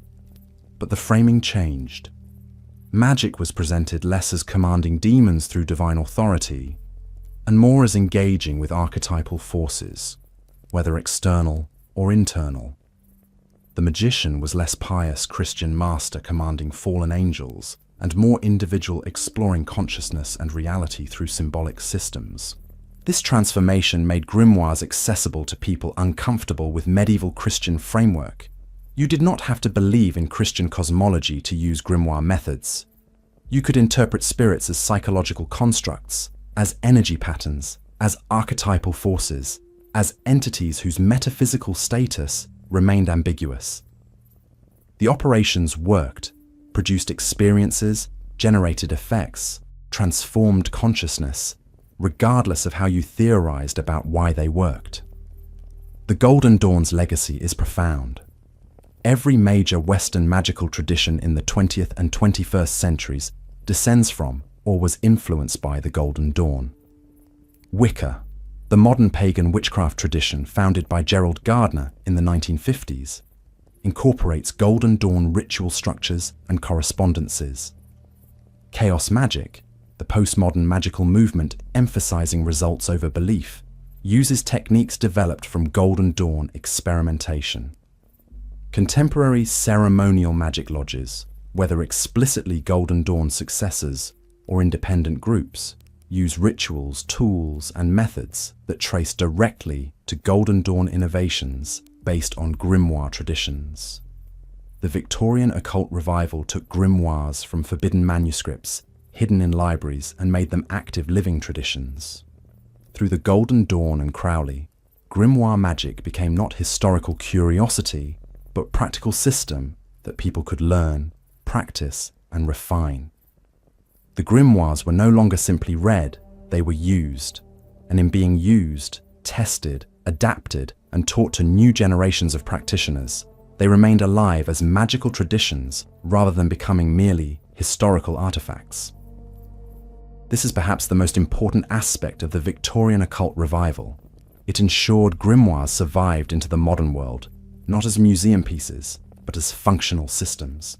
[SPEAKER 1] But the framing changed. Magic was presented less as commanding demons through divine authority, and more as engaging with archetypal forces, whether external or internal. The magician was less pious Christian master commanding fallen angels, and more individual exploring consciousness and reality through symbolic systems. This transformation made grimoires accessible to people uncomfortable with medieval Christian framework. You did not have to believe in Christian cosmology to use grimoire methods. You could interpret spirits as psychological constructs, as energy patterns, as archetypal forces, as entities whose metaphysical status remained ambiguous. The operations worked, produced experiences, generated effects, transformed consciousness, regardless of how you theorized about why they worked. The Golden Dawn's legacy is profound. Every major Western magical tradition in the 20th and 21st centuries descends from or was influenced by the Golden Dawn. Wicca, the modern pagan witchcraft tradition founded by Gerald Gardner in the 1950s, incorporates Golden Dawn ritual structures and correspondences. Chaos magic, the postmodern magical movement emphasizing results over belief, uses techniques developed from Golden Dawn experimentation. Contemporary ceremonial magic lodges, whether explicitly Golden Dawn successors or independent groups, use rituals, tools, and methods that trace directly to Golden Dawn innovations based on grimoire traditions. The Victorian occult revival took grimoires from forbidden manuscripts hidden in libraries and made them active living traditions. Through the Golden Dawn and Crowley, grimoire magic became not historical curiosity, but practical system that people could learn, practice, and refine. The grimoires were no longer simply read, they were used, and in being used, tested, adapted, and taught to new generations of practitioners, they remained alive as magical traditions rather than becoming merely historical artifacts. This is perhaps the most important aspect of the Victorian occult revival. It ensured grimoires survived into the modern world, not as museum pieces, but as functional systems.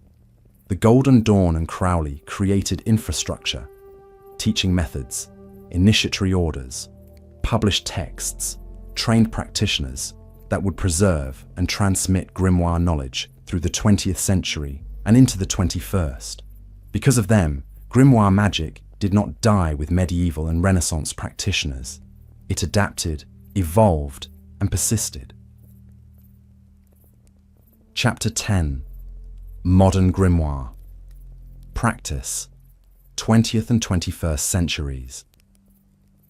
[SPEAKER 1] The Golden Dawn and Crowley created infrastructure, teaching methods, initiatory orders, published texts, trained practitioners that would preserve and transmit grimoire knowledge through the 20th century and into the 21st. Because of them, grimoire magic did not die with medieval and Renaissance practitioners. It adapted, evolved, and persisted. Chapter 10. Modern Grimoire. Practice. 20th and 21st centuries.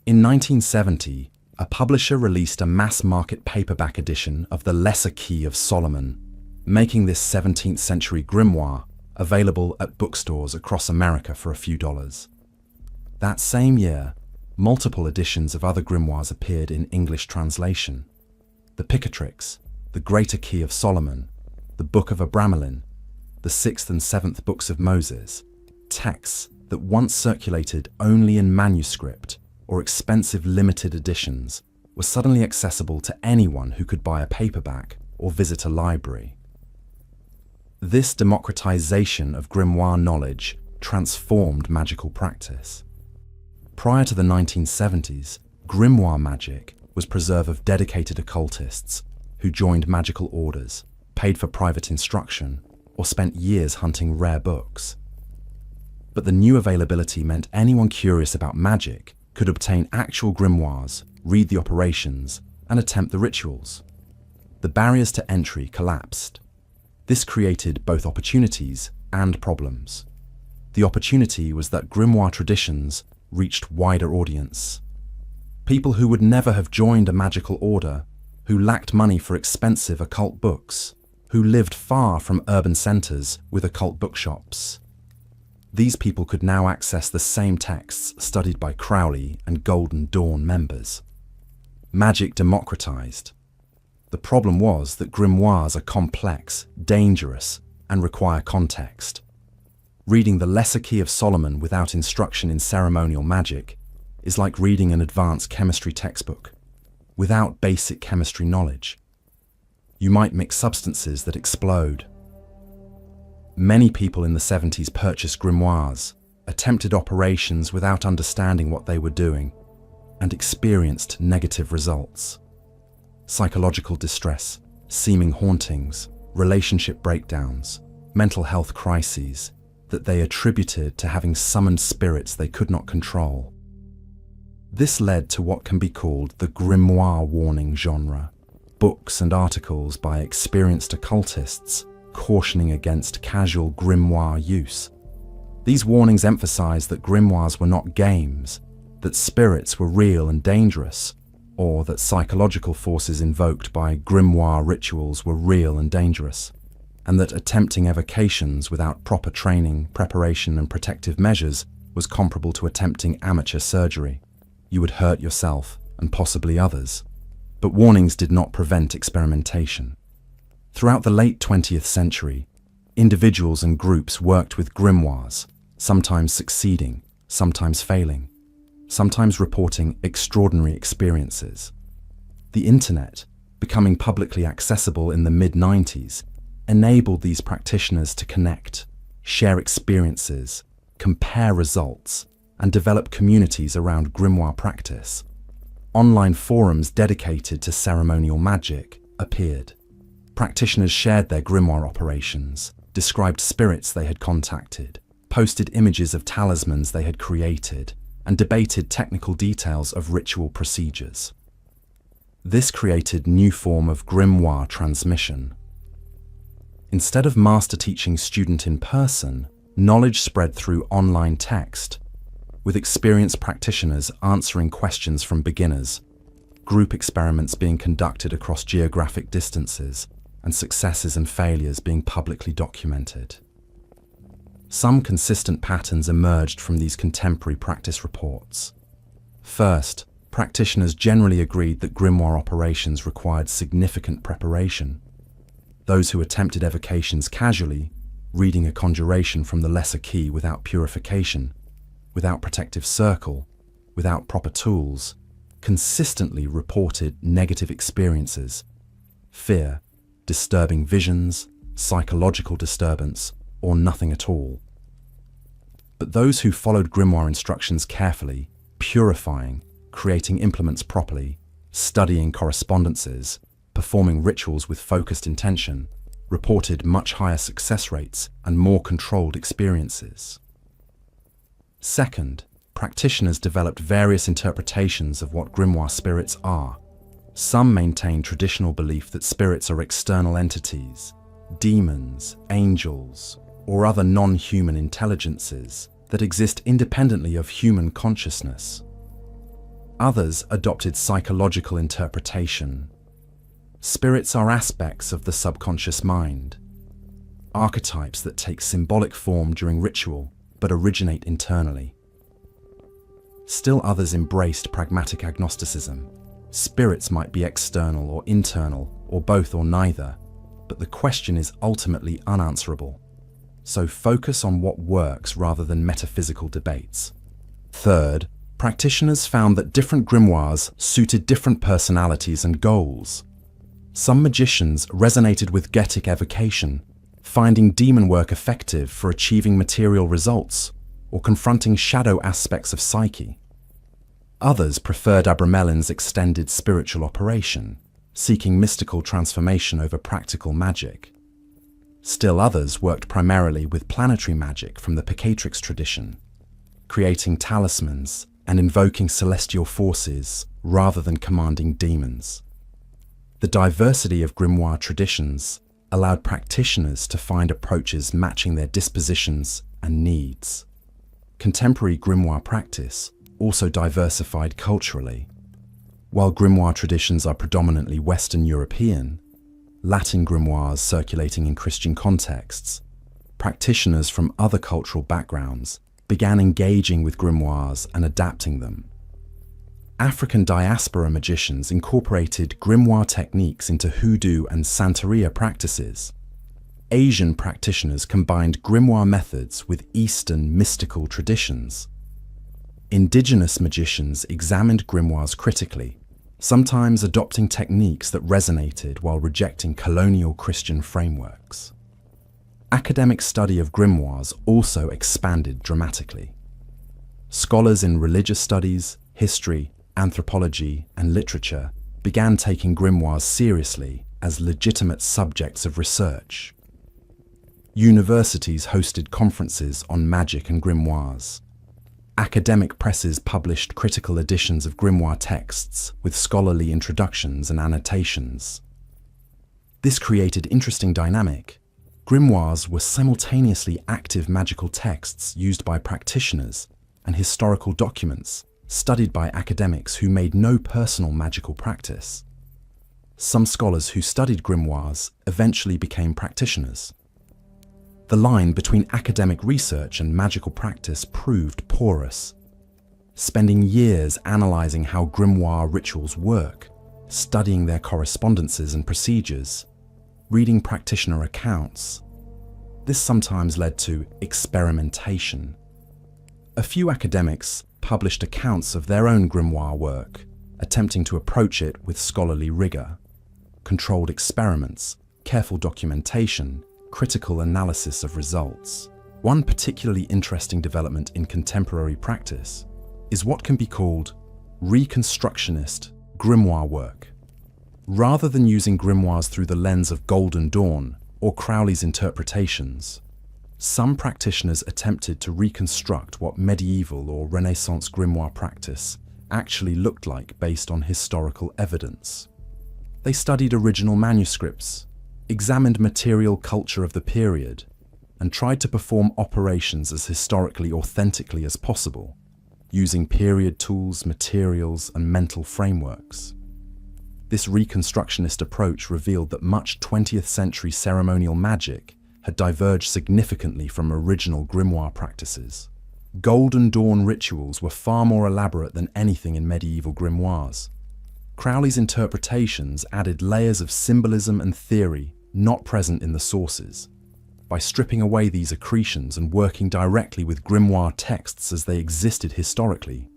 [SPEAKER 1] In 1970, a publisher released a mass-market paperback edition of the Lesser Key of Solomon, making this 17th century grimoire available at bookstores across America for a few dollars. That same year, multiple editions of other grimoires appeared in English translation. The Picatrix, the Greater Key of Solomon, the Book of Abramelin, the 6th and 7th books of Moses, texts that once circulated only in manuscript or expensive limited editions were suddenly accessible to anyone who could buy a paperback or visit a library. This democratization of grimoire knowledge transformed magical practice. Prior to the 1970s, grimoire magic was preserved of dedicated occultists who joined magical orders, paid for private instruction, or spent years hunting rare books. But the new availability meant anyone curious about magic could obtain actual grimoires, read the operations, and attempt the rituals. The barriers to entry collapsed. This created both opportunities and problems. The opportunity was that grimoire traditions reached wider audience. People who would never have joined a magical order, who lacked money for expensive occult books, who lived far from urban centers with occult bookshops. These people could now access the same texts studied by Crowley and Golden Dawn members. Magic democratized. The problem was that grimoires are complex, dangerous, and require context. Reading the Lesser Key of Solomon without instruction in ceremonial magic is like reading an advanced chemistry textbook without basic chemistry knowledge. You might mix substances that explode. Many people in the 70s purchased grimoires, attempted operations without understanding what they were doing, and experienced negative results. Psychological distress, seeming hauntings, relationship breakdowns, mental health crises that they attributed to having summoned spirits they could not control. This led to what can be called the grimoire warning genre, books and articles by experienced occultists cautioning against casual grimoire use. These warnings emphasized that grimoires were not games, that spirits were real and dangerous, or that psychological forces invoked by grimoire rituals were real and dangerous, and that attempting evocations without proper training, preparation, and protective measures was comparable to attempting amateur surgery. You would hurt yourself and possibly others. But warnings did not prevent experimentation. Throughout the late 20th century, individuals and groups worked with grimoires, sometimes succeeding, sometimes failing, sometimes reporting extraordinary experiences. The internet, becoming publicly accessible in the mid-90s, enabled these practitioners to connect, share experiences, compare results, and develop communities around grimoire practice. Online forums dedicated to ceremonial magic appeared. Practitioners shared their grimoire operations, described spirits they had contacted, posted images of talismans they had created, and debated technical details of ritual procedures. This created a new form of grimoire transmission. Instead of master teaching student in person, knowledge spread through online text, with experienced practitioners answering questions from beginners, group experiments being conducted across geographic distances, and successes and failures being publicly documented. Some consistent patterns emerged from these contemporary practice reports. First, practitioners generally agreed that grimoire operations required significant preparation. Those who attempted evocations casually, reading a conjuration from the lesser key without purification, without protective circle, without proper tools, consistently reported negative experiences, fear, disturbing visions, psychological disturbance, or nothing at all. But those who followed grimoire instructions carefully, purifying, creating implements properly, studying correspondences, performing rituals with focused intention, reported much higher success rates and more controlled experiences. Second, practitioners developed various interpretations of what grimoire spirits are. Some maintain traditional belief that spirits are external entities, demons, angels, or other non-human intelligences that exist independently of human consciousness. Others adopted psychological interpretation. Spirits are aspects of the subconscious mind, archetypes that take symbolic form during ritual but originate internally. Still others embraced pragmatic agnosticism. Spirits might be external or internal, or both or neither, but the question is ultimately unanswerable. So focus on what works rather than metaphysical debates. Third, practitioners found that different grimoires suited different personalities and goals. Some magicians resonated with Getic evocation, finding demon work effective for achieving material results or confronting shadow aspects of psyche. Others preferred Abramelin's extended spiritual operation, seeking mystical transformation over practical magic. Still others worked primarily with planetary magic from the Picatrix tradition, creating talismans and invoking celestial forces rather than commanding demons. The diversity of grimoire traditions allowed practitioners to find approaches matching their dispositions and needs. Contemporary grimoire practice also diversified culturally. While grimoire traditions are predominantly Western European, Latin grimoires circulating in Christian contexts, practitioners from other cultural backgrounds began engaging with grimoires and adapting them. African diaspora magicians incorporated grimoire techniques into hoodoo and Santeria practices. Asian practitioners combined grimoire methods with Eastern mystical traditions. Indigenous magicians examined grimoires critically, sometimes adopting techniques that resonated while rejecting colonial Christian frameworks. Academic study of grimoires also expanded dramatically. Scholars in religious studies, history, anthropology, and literature began taking grimoires seriously as legitimate subjects of research. Universities hosted conferences on magic and grimoires. Academic presses published critical editions of grimoire texts with scholarly introductions and annotations. This created interesting dynamic. Grimoires were simultaneously active magical texts used by practitioners and historical documents studied by academics who made no personal magical practice. Some scholars who studied grimoires eventually became practitioners. The line between academic research and magical practice proved porous. Spending years analyzing how grimoire rituals work, studying their correspondences and procedures, reading practitioner accounts, this sometimes led to experimentation. A few academics published accounts of their own grimoire work, attempting to approach it with scholarly rigor. Controlled experiments, careful documentation, critical analysis of results. One particularly interesting development in contemporary practice is what can be called reconstructionist grimoire work. Rather than using grimoires through the lens of Golden Dawn or Crowley's interpretations, Some practitioners attempted to reconstruct what medieval or Renaissance grimoire practice actually looked like based on historical evidence. They studied original manuscripts, examined material culture of the period, and tried to perform operations as historically authentically as possible, using period tools, materials, and mental frameworks. This reconstructionist approach revealed that much 20th century ceremonial magic had diverged significantly from original grimoire practices. Golden Dawn rituals were far more elaborate than anything in medieval grimoires. Crowley's interpretations added layers of symbolism and theory not present in the sources. By stripping away these accretions and working directly with grimoire texts as they existed historically,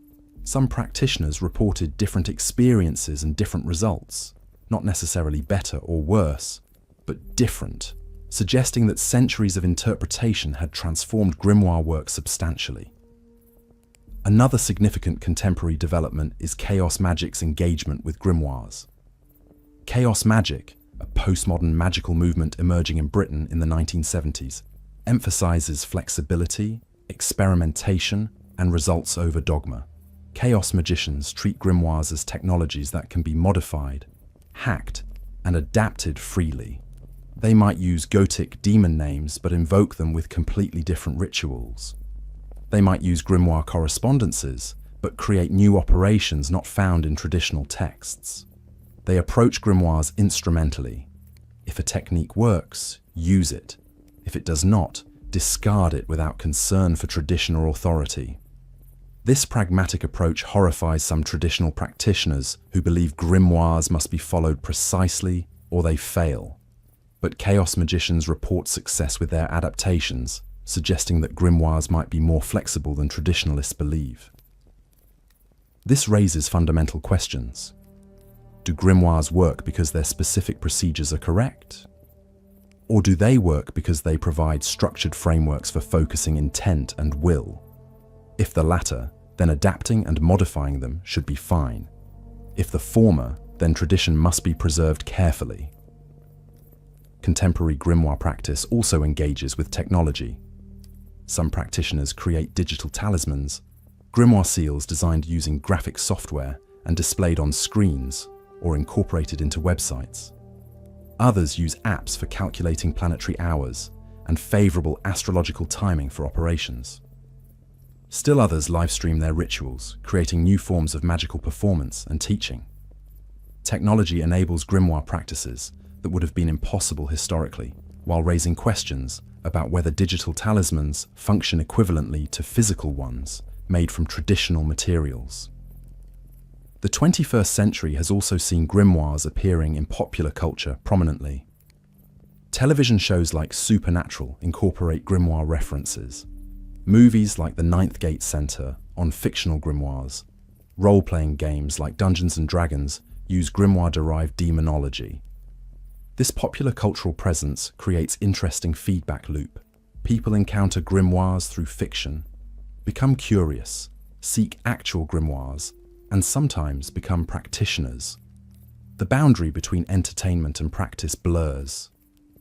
[SPEAKER 1] some practitioners reported different experiences and different results, not necessarily better or worse, but different, suggesting that centuries of interpretation had transformed grimoire work substantially. Another significant contemporary development is chaos magic's engagement with grimoires. Chaos magic, a postmodern magical movement emerging in Britain in the 1970s, emphasizes flexibility, experimentation, and results over dogma. Chaos magicians treat grimoires as technologies that can be modified, hacked, and adapted freely. They might use Gothic demon names but invoke them with completely different rituals. They might use grimoire correspondences but create new operations not found in traditional texts. They approach grimoires instrumentally. If a technique works, use it. If it does not, discard it without concern for tradition or authority. This pragmatic approach horrifies some traditional practitioners who believe grimoires must be followed precisely or they fail. But chaos magicians report success with their adaptations, suggesting that grimoires might be more flexible than traditionalists believe. This raises fundamental questions. Do grimoires work because their specific procedures are correct? Or do they work because they provide structured frameworks for focusing intent and will? If the latter, then adapting and modifying them should be fine. If the former, then tradition must be preserved carefully. Contemporary grimoire practice also engages with technology. Some practitioners create digital talismans, grimoire seals designed using graphic software and displayed on screens or incorporated into websites. Others use apps for calculating planetary hours and favorable astrological timing for operations. Still others livestream their rituals, creating new forms of magical performance and teaching. Technology enables grimoire practices that would have been impossible historically, while raising questions about whether digital talismans function equivalently to physical ones made from traditional materials. The 21st century has also seen grimoires appearing in popular culture prominently. Television shows like Supernatural incorporate grimoire references. Movies like The Ninth Gate Center on fictional grimoires. Role-playing games like Dungeons & Dragons use grimoire-derived demonology. This popular cultural presence creates interesting feedback loop. People encounter grimoires through fiction, become curious, seek actual grimoires, and sometimes become practitioners. The boundary between entertainment and practice blurs.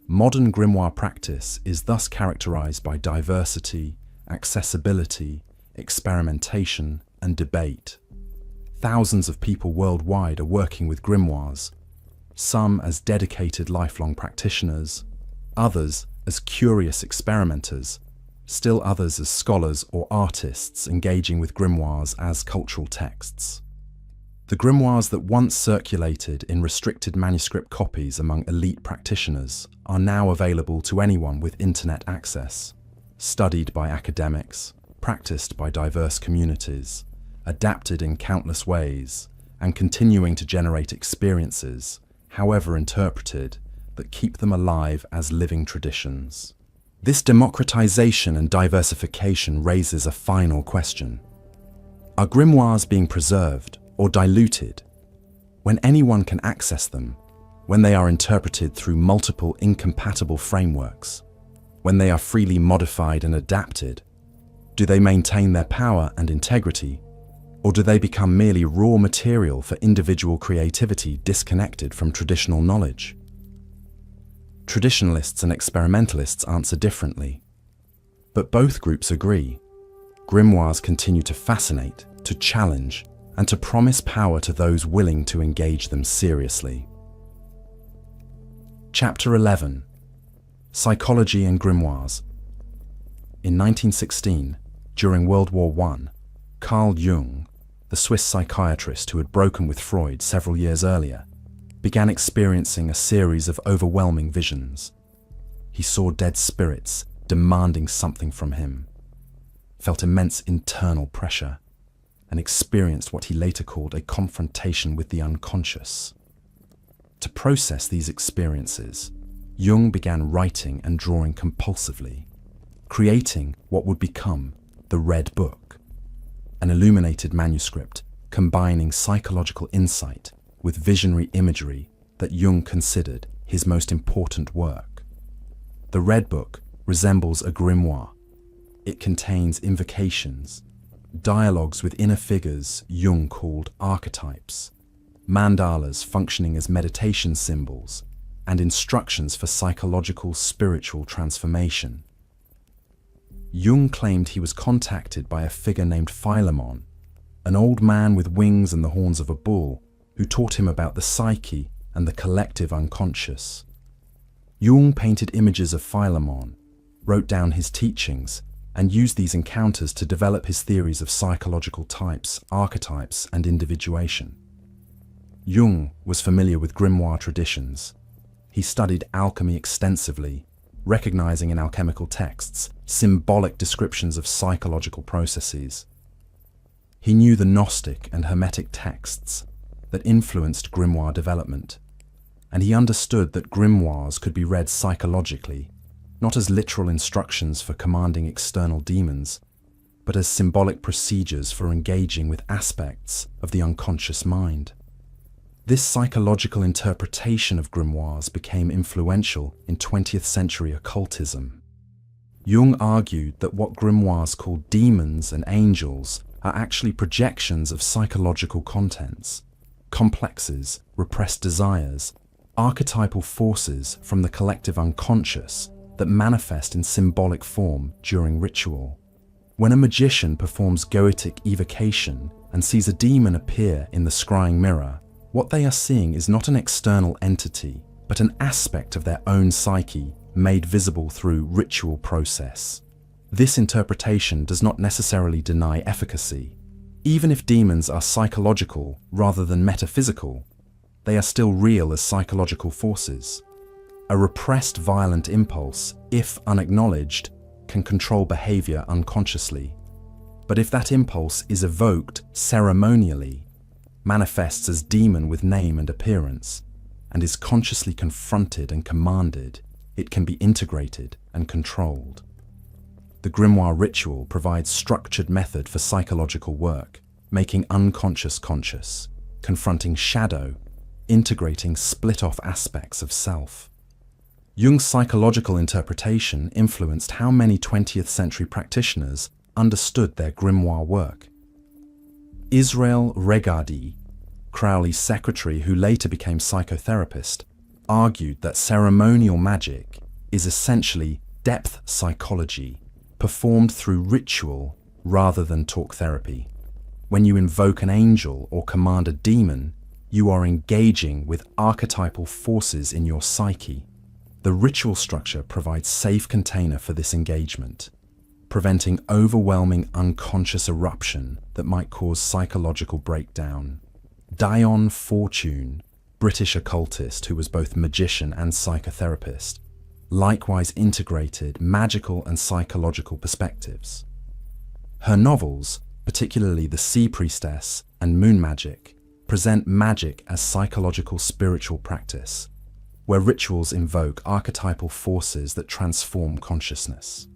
[SPEAKER 1] Modern grimoire practice is thus characterized by diversity, accessibility, experimentation, and debate. Thousands of people worldwide are working with grimoires, some as dedicated lifelong practitioners, others as curious experimenters, still others as scholars or artists engaging with grimoires as cultural texts. The grimoires that once circulated in restricted manuscript copies among elite practitioners are now available to anyone with internet access, studied by academics, practiced by diverse communities, adapted in countless ways, and continuing to generate experiences, however interpreted, that keep them alive as living traditions. This democratization and diversification raises a final question. Are grimoires being preserved or diluted? When anyone can access them, when they are interpreted through multiple incompatible frameworks, when they are freely modified and adapted, do they maintain their power and integrity, or do they become merely raw material for individual creativity disconnected from traditional knowledge? Traditionalists and experimentalists answer differently. But both groups agree. Grimoires continue to fascinate, to challenge, and to promise power to those willing to engage them seriously. Chapter 11. Psychology and Grimoires. In 1916, during World War I, Carl Jung, the Swiss psychiatrist who had broken with Freud several years earlier, began experiencing a series of overwhelming visions. He saw dead spirits demanding something from him, felt immense internal pressure, and experienced what he later called a confrontation with the unconscious. To process these experiences, Jung began writing and drawing compulsively, creating what would become the Red Book, an illuminated manuscript combining psychological insight with visionary imagery that Jung considered his most important work. The Red Book resembles a grimoire. It contains invocations, dialogues with inner figures Jung called archetypes, mandalas functioning as meditation symbols, and instructions for psychological spiritual transformation. Jung claimed he was contacted by a figure named Philemon, an old man with wings and the horns of a bull, who taught him about the psyche and the collective unconscious. Jung painted images of Philemon, wrote down his teachings, and used these encounters to develop his theories of psychological types, archetypes, and individuation. Jung was familiar with grimoire traditions. He studied alchemy extensively, recognizing in alchemical texts symbolic descriptions of psychological processes. He knew the Gnostic and Hermetic texts that influenced grimoire development, and he understood that grimoires could be read psychologically, not as literal instructions for commanding external demons, but as symbolic procedures for engaging with aspects of the unconscious mind. This psychological interpretation of grimoires became influential in 20th century occultism. Jung argued that what grimoires called demons and angels are actually projections of psychological contents, complexes, repressed desires, archetypal forces from the collective unconscious that manifest in symbolic form during ritual. When a magician performs goetic evocation and sees a demon appear in the scrying mirror, what they are seeing is not an external entity, but an aspect of their own psyche made visible through ritual process. This interpretation does not necessarily deny efficacy. Even if demons are psychological rather than metaphysical, they are still real as psychological forces. A repressed violent impulse, if unacknowledged, can control behavior unconsciously. But if that impulse is evoked ceremonially, manifests as demon with name and appearance, and is consciously confronted and commanded, it can be integrated and controlled. The grimoire ritual provides structured method for psychological work, making unconscious conscious, confronting shadow, integrating split-off aspects of self. Jung's psychological interpretation influenced how many 20th century practitioners understood their grimoire work. Israel Regardie, Crowley's secretary who later became psychotherapist, argued that ceremonial magic is essentially depth psychology, performed through ritual rather than talk therapy. When you invoke an angel or command a demon, you are engaging with archetypal forces in your psyche. The ritual structure provides safe container for this engagement, preventing overwhelming unconscious eruption that might cause psychological breakdown. Dion Fortune, British occultist who was both magician and psychotherapist, likewise integrated magical and psychological perspectives. Her novels, particularly The Sea Priestess and Moon Magic, present magic as psychological spiritual practice, where rituals invoke archetypal forces that transform consciousness.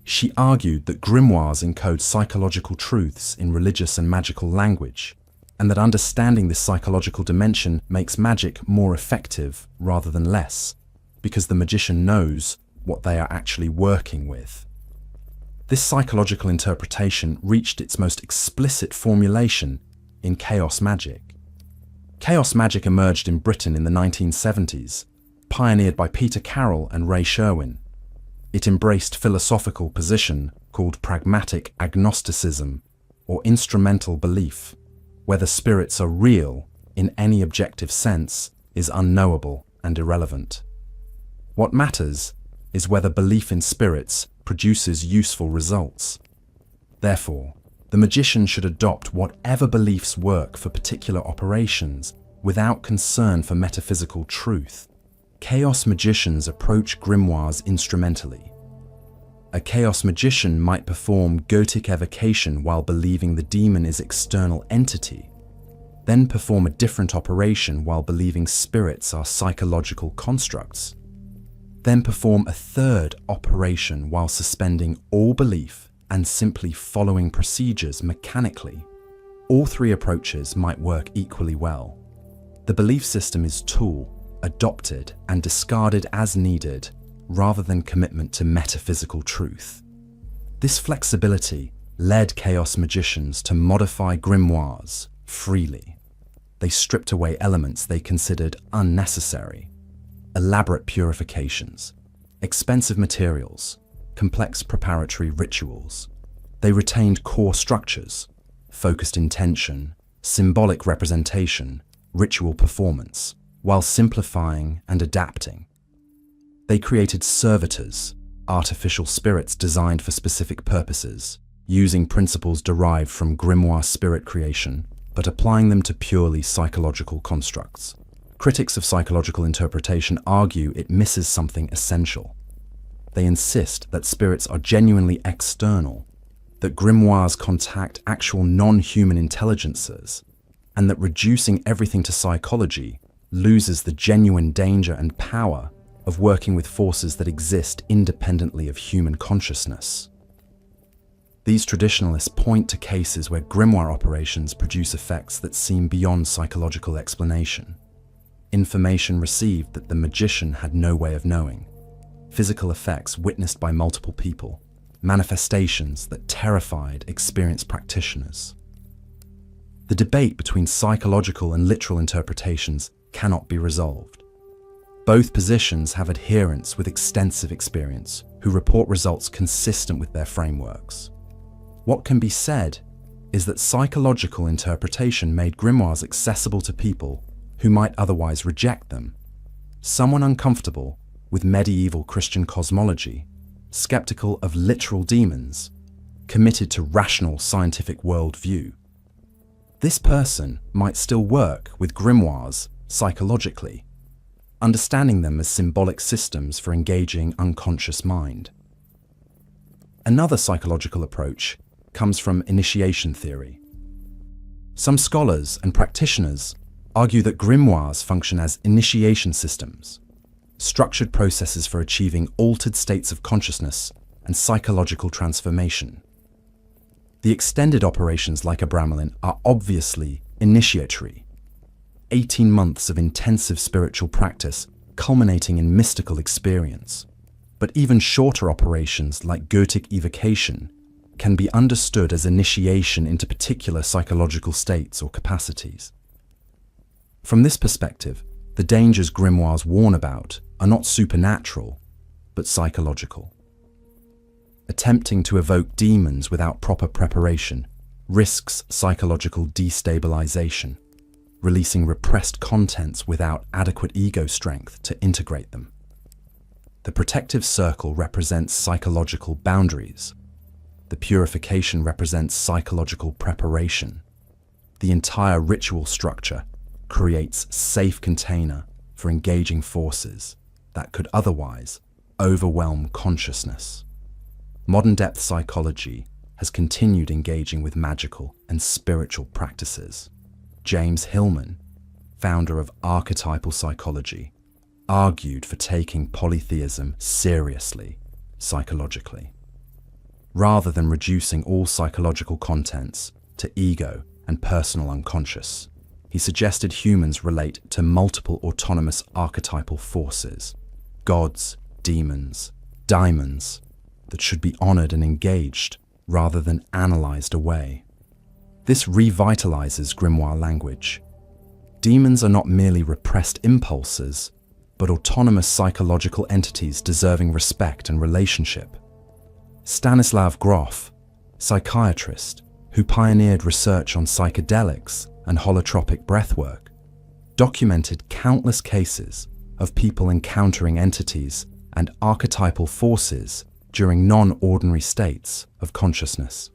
[SPEAKER 1] She argued that grimoires encode psychological truths in religious and magical language, and that understanding this psychological dimension makes magic more effective rather than less, because the magician knows what they are actually working with. This psychological interpretation reached its most explicit formulation in chaos magic. Chaos magic emerged in Britain in the 1970s, pioneered by Peter Carroll and Ray Sherwin. It embraced philosophical position called pragmatic agnosticism, or instrumental belief. Whether spirits are real, in any objective sense, is unknowable and irrelevant. What matters is whether belief in spirits produces useful results. Therefore, the magician should adopt whatever beliefs work for particular operations without concern for metaphysical truth. Chaos magicians approach grimoires instrumentally. A chaos magician might perform Gothic evocation while believing the demon is external entity, then perform a different operation while believing spirits are psychological constructs, then perform a third operation while suspending all belief and simply following procedures mechanically. All three approaches might work equally well. The belief system is tool, adopted and discarded as needed, rather than commitment to metaphysical truth. This flexibility led chaos magicians to modify grimoires freely. They stripped away elements they considered unnecessary: elaborate purifications, expensive materials, complex preparatory rituals. They retained core structures: focused intention, symbolic representation, ritual performance, while simplifying and adapting. They created servitors, artificial spirits designed for specific purposes, using principles derived from grimoire spirit creation, but applying them to purely psychological constructs. Critics of psychological interpretation argue it misses something essential. They insist that spirits are genuinely external, that grimoires contact actual non-human intelligences, and that reducing everything to psychology loses the genuine danger and power of working with forces that exist independently of human consciousness. These traditionalists point to cases where grimoire operations produce effects that seem beyond psychological explanation. Information received that the magician had no way of knowing, physical effects witnessed by multiple people, manifestations that terrified experienced practitioners. The debate between psychological and literal interpretations cannot be resolved. Both positions have adherents with extensive experience who report results consistent with their frameworks. What can be said is that psychological interpretation made grimoires accessible to people who might otherwise reject them. Someone uncomfortable with medieval Christian cosmology, skeptical of literal demons, committed to rational scientific worldview. This person might still work with grimoires psychologically, understanding them as symbolic systems for engaging unconscious mind. Another psychological approach comes from initiation theory. Some scholars and practitioners argue that grimoires function as initiation systems, structured processes for achieving altered states of consciousness and psychological transformation. The extended operations like Abramelin are obviously initiatory, 18 months of intensive spiritual practice culminating in mystical experience. But even shorter operations like Gothic evocation can be understood as initiation into particular psychological states or capacities. From this perspective, the dangers grimoires warn about are not supernatural, but psychological. Attempting to evoke demons without proper preparation risks psychological destabilization, releasing repressed contents without adequate ego strength to integrate them. The protective circle represents psychological boundaries. The purification represents psychological preparation. The entire ritual structure creates safe container for engaging forces that could otherwise overwhelm consciousness. Modern depth psychology has continued engaging with magical and spiritual practices. James Hillman, founder of archetypal psychology, argued for taking polytheism seriously psychologically, rather than reducing all psychological contents to ego and personal unconscious. He suggested humans relate to multiple autonomous archetypal forces, gods, demons, daimons, that should be honored and engaged rather than analyzed away. This revitalizes grimoire language. Demons are not merely repressed impulses, but autonomous psychological entities deserving respect and relationship. Stanislav Grof, psychiatrist who pioneered research on psychedelics and holotropic breathwork, documented countless cases of people encountering entities and archetypal forces during non-ordinary states of consciousness.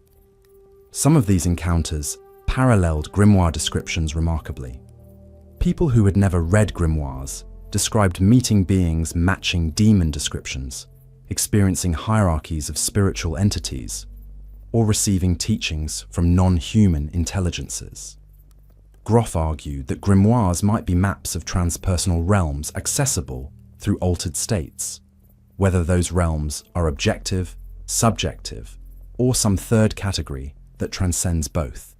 [SPEAKER 1] Some of these encounters paralleled grimoire descriptions remarkably. People who had never read grimoires described meeting beings matching demon descriptions, experiencing hierarchies of spiritual entities, or receiving teachings from non-human intelligences. Grof argued that grimoires might be maps of transpersonal realms accessible through altered states, whether those realms are objective, subjective, or some third category that transcends both.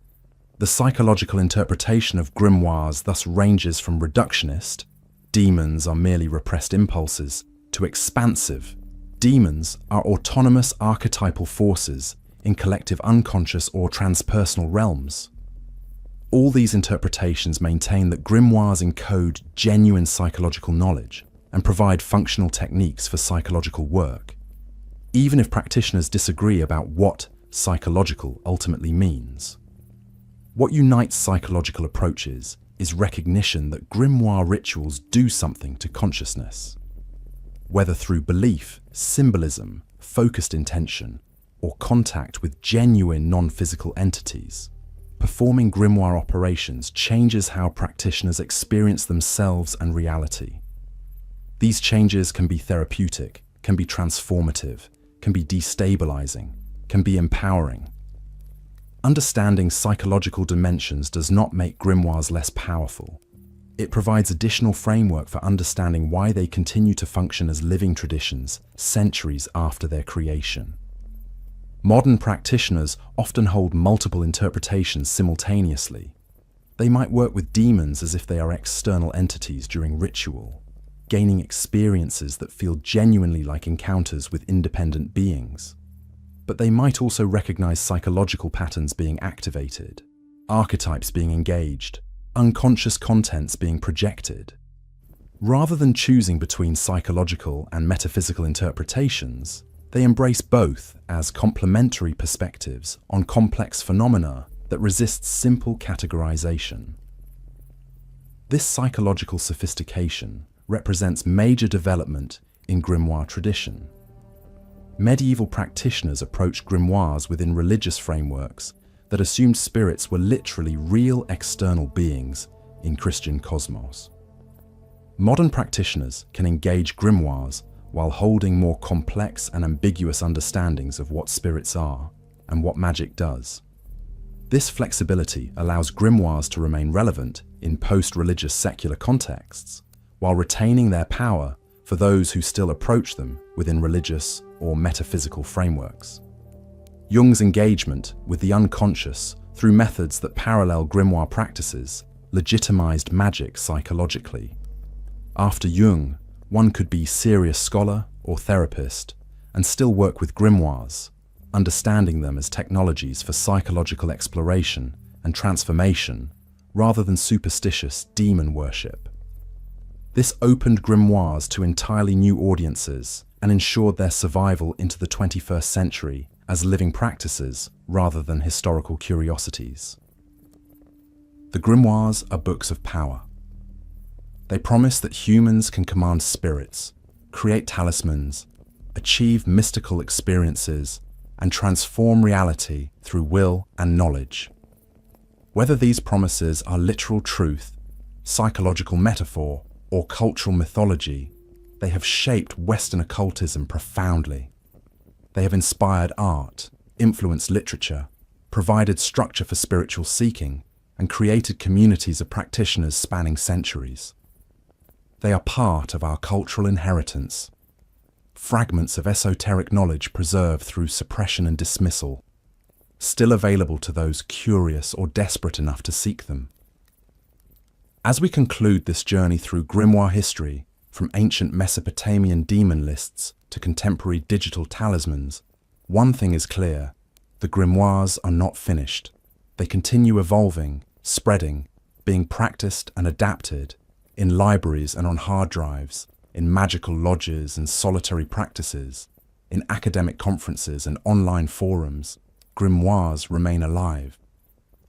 [SPEAKER 1] The psychological interpretation of grimoires thus ranges from reductionist, demons are merely repressed impulses, to expansive, demons are autonomous archetypal forces in collective unconscious or transpersonal realms. All these interpretations maintain that grimoires encode genuine psychological knowledge and provide functional techniques for psychological work, even if practitioners disagree about what psychological ultimately means. What unites psychological approaches is recognition that grimoire rituals do something to consciousness. Whether through belief, symbolism, focused intention, or contact with genuine non-physical entities, performing grimoire operations changes how practitioners experience themselves and reality. These changes can be therapeutic, can be transformative, can be destabilizing, can be empowering. Understanding psychological dimensions does not make grimoires less powerful. It provides additional framework for understanding why they continue to function as living traditions centuries after their creation. Modern practitioners often hold multiple interpretations simultaneously. They might work with demons as if they are external entities during ritual, gaining experiences that feel genuinely like encounters with independent beings. But they might also recognize psychological patterns being activated, archetypes being engaged, unconscious contents being projected. Rather than choosing between psychological and metaphysical interpretations, they embrace both as complementary perspectives on complex phenomena that resist simple categorization. This psychological sophistication represents major development in grimoire tradition. Medieval practitioners approached grimoires within religious frameworks that assumed spirits were literally real external beings in Christian cosmos. Modern practitioners can engage grimoires while holding more complex and ambiguous understandings of what spirits are and what magic does. This flexibility allows grimoires to remain relevant in post-religious secular contexts, while retaining their power for those who still approach them within religious or metaphysical frameworks. Jung's engagement with the unconscious through methods that parallel grimoire practices legitimized magic psychologically. After Jung, one could be serious scholar or therapist and still work with grimoires, understanding them as technologies for psychological exploration and transformation rather than superstitious demon worship. This opened grimoires to entirely new audiences and ensured their survival into the 21st century as living practices rather than historical curiosities. The grimoires are books of power. They promise that humans can command spirits, create talismans, achieve mystical experiences, and transform reality through will and knowledge. Whether these promises are literal truth, psychological metaphor, or cultural mythology, they have shaped Western occultism profoundly. They have inspired art, influenced literature, provided structure for spiritual seeking, and created communities of practitioners spanning centuries. They are part of our cultural inheritance, fragments of esoteric knowledge preserved through suppression and dismissal, still available to those curious or desperate enough to seek them. As we conclude this journey through grimoire history, from ancient Mesopotamian demon lists to contemporary digital talismans, one thing is clear: the grimoires are not finished. They continue evolving, spreading, being practiced and adapted, in libraries and on hard drives, in magical lodges and solitary practices, in academic conferences and online forums, grimoires remain alive.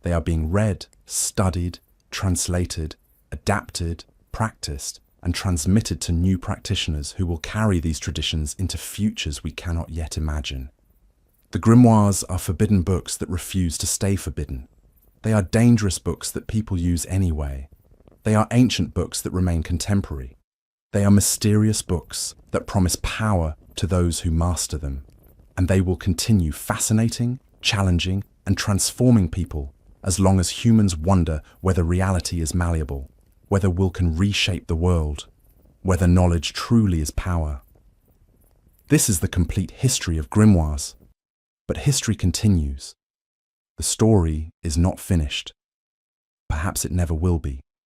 [SPEAKER 1] They are being read, studied, translated, adapted, practiced, and transmitted to new practitioners who will carry these traditions into futures we cannot yet imagine. The grimoires are forbidden books that refuse to stay forbidden. They are dangerous books that people use anyway. They are ancient books that remain contemporary. They are mysterious books that promise power to those who master them. And they will continue fascinating, challenging, and transforming people as long as humans wonder whether reality is malleable, whether will can reshape the world, whether knowledge truly is power. This is the complete history of grimoires. But history continues. The story is not finished. Perhaps it never will be.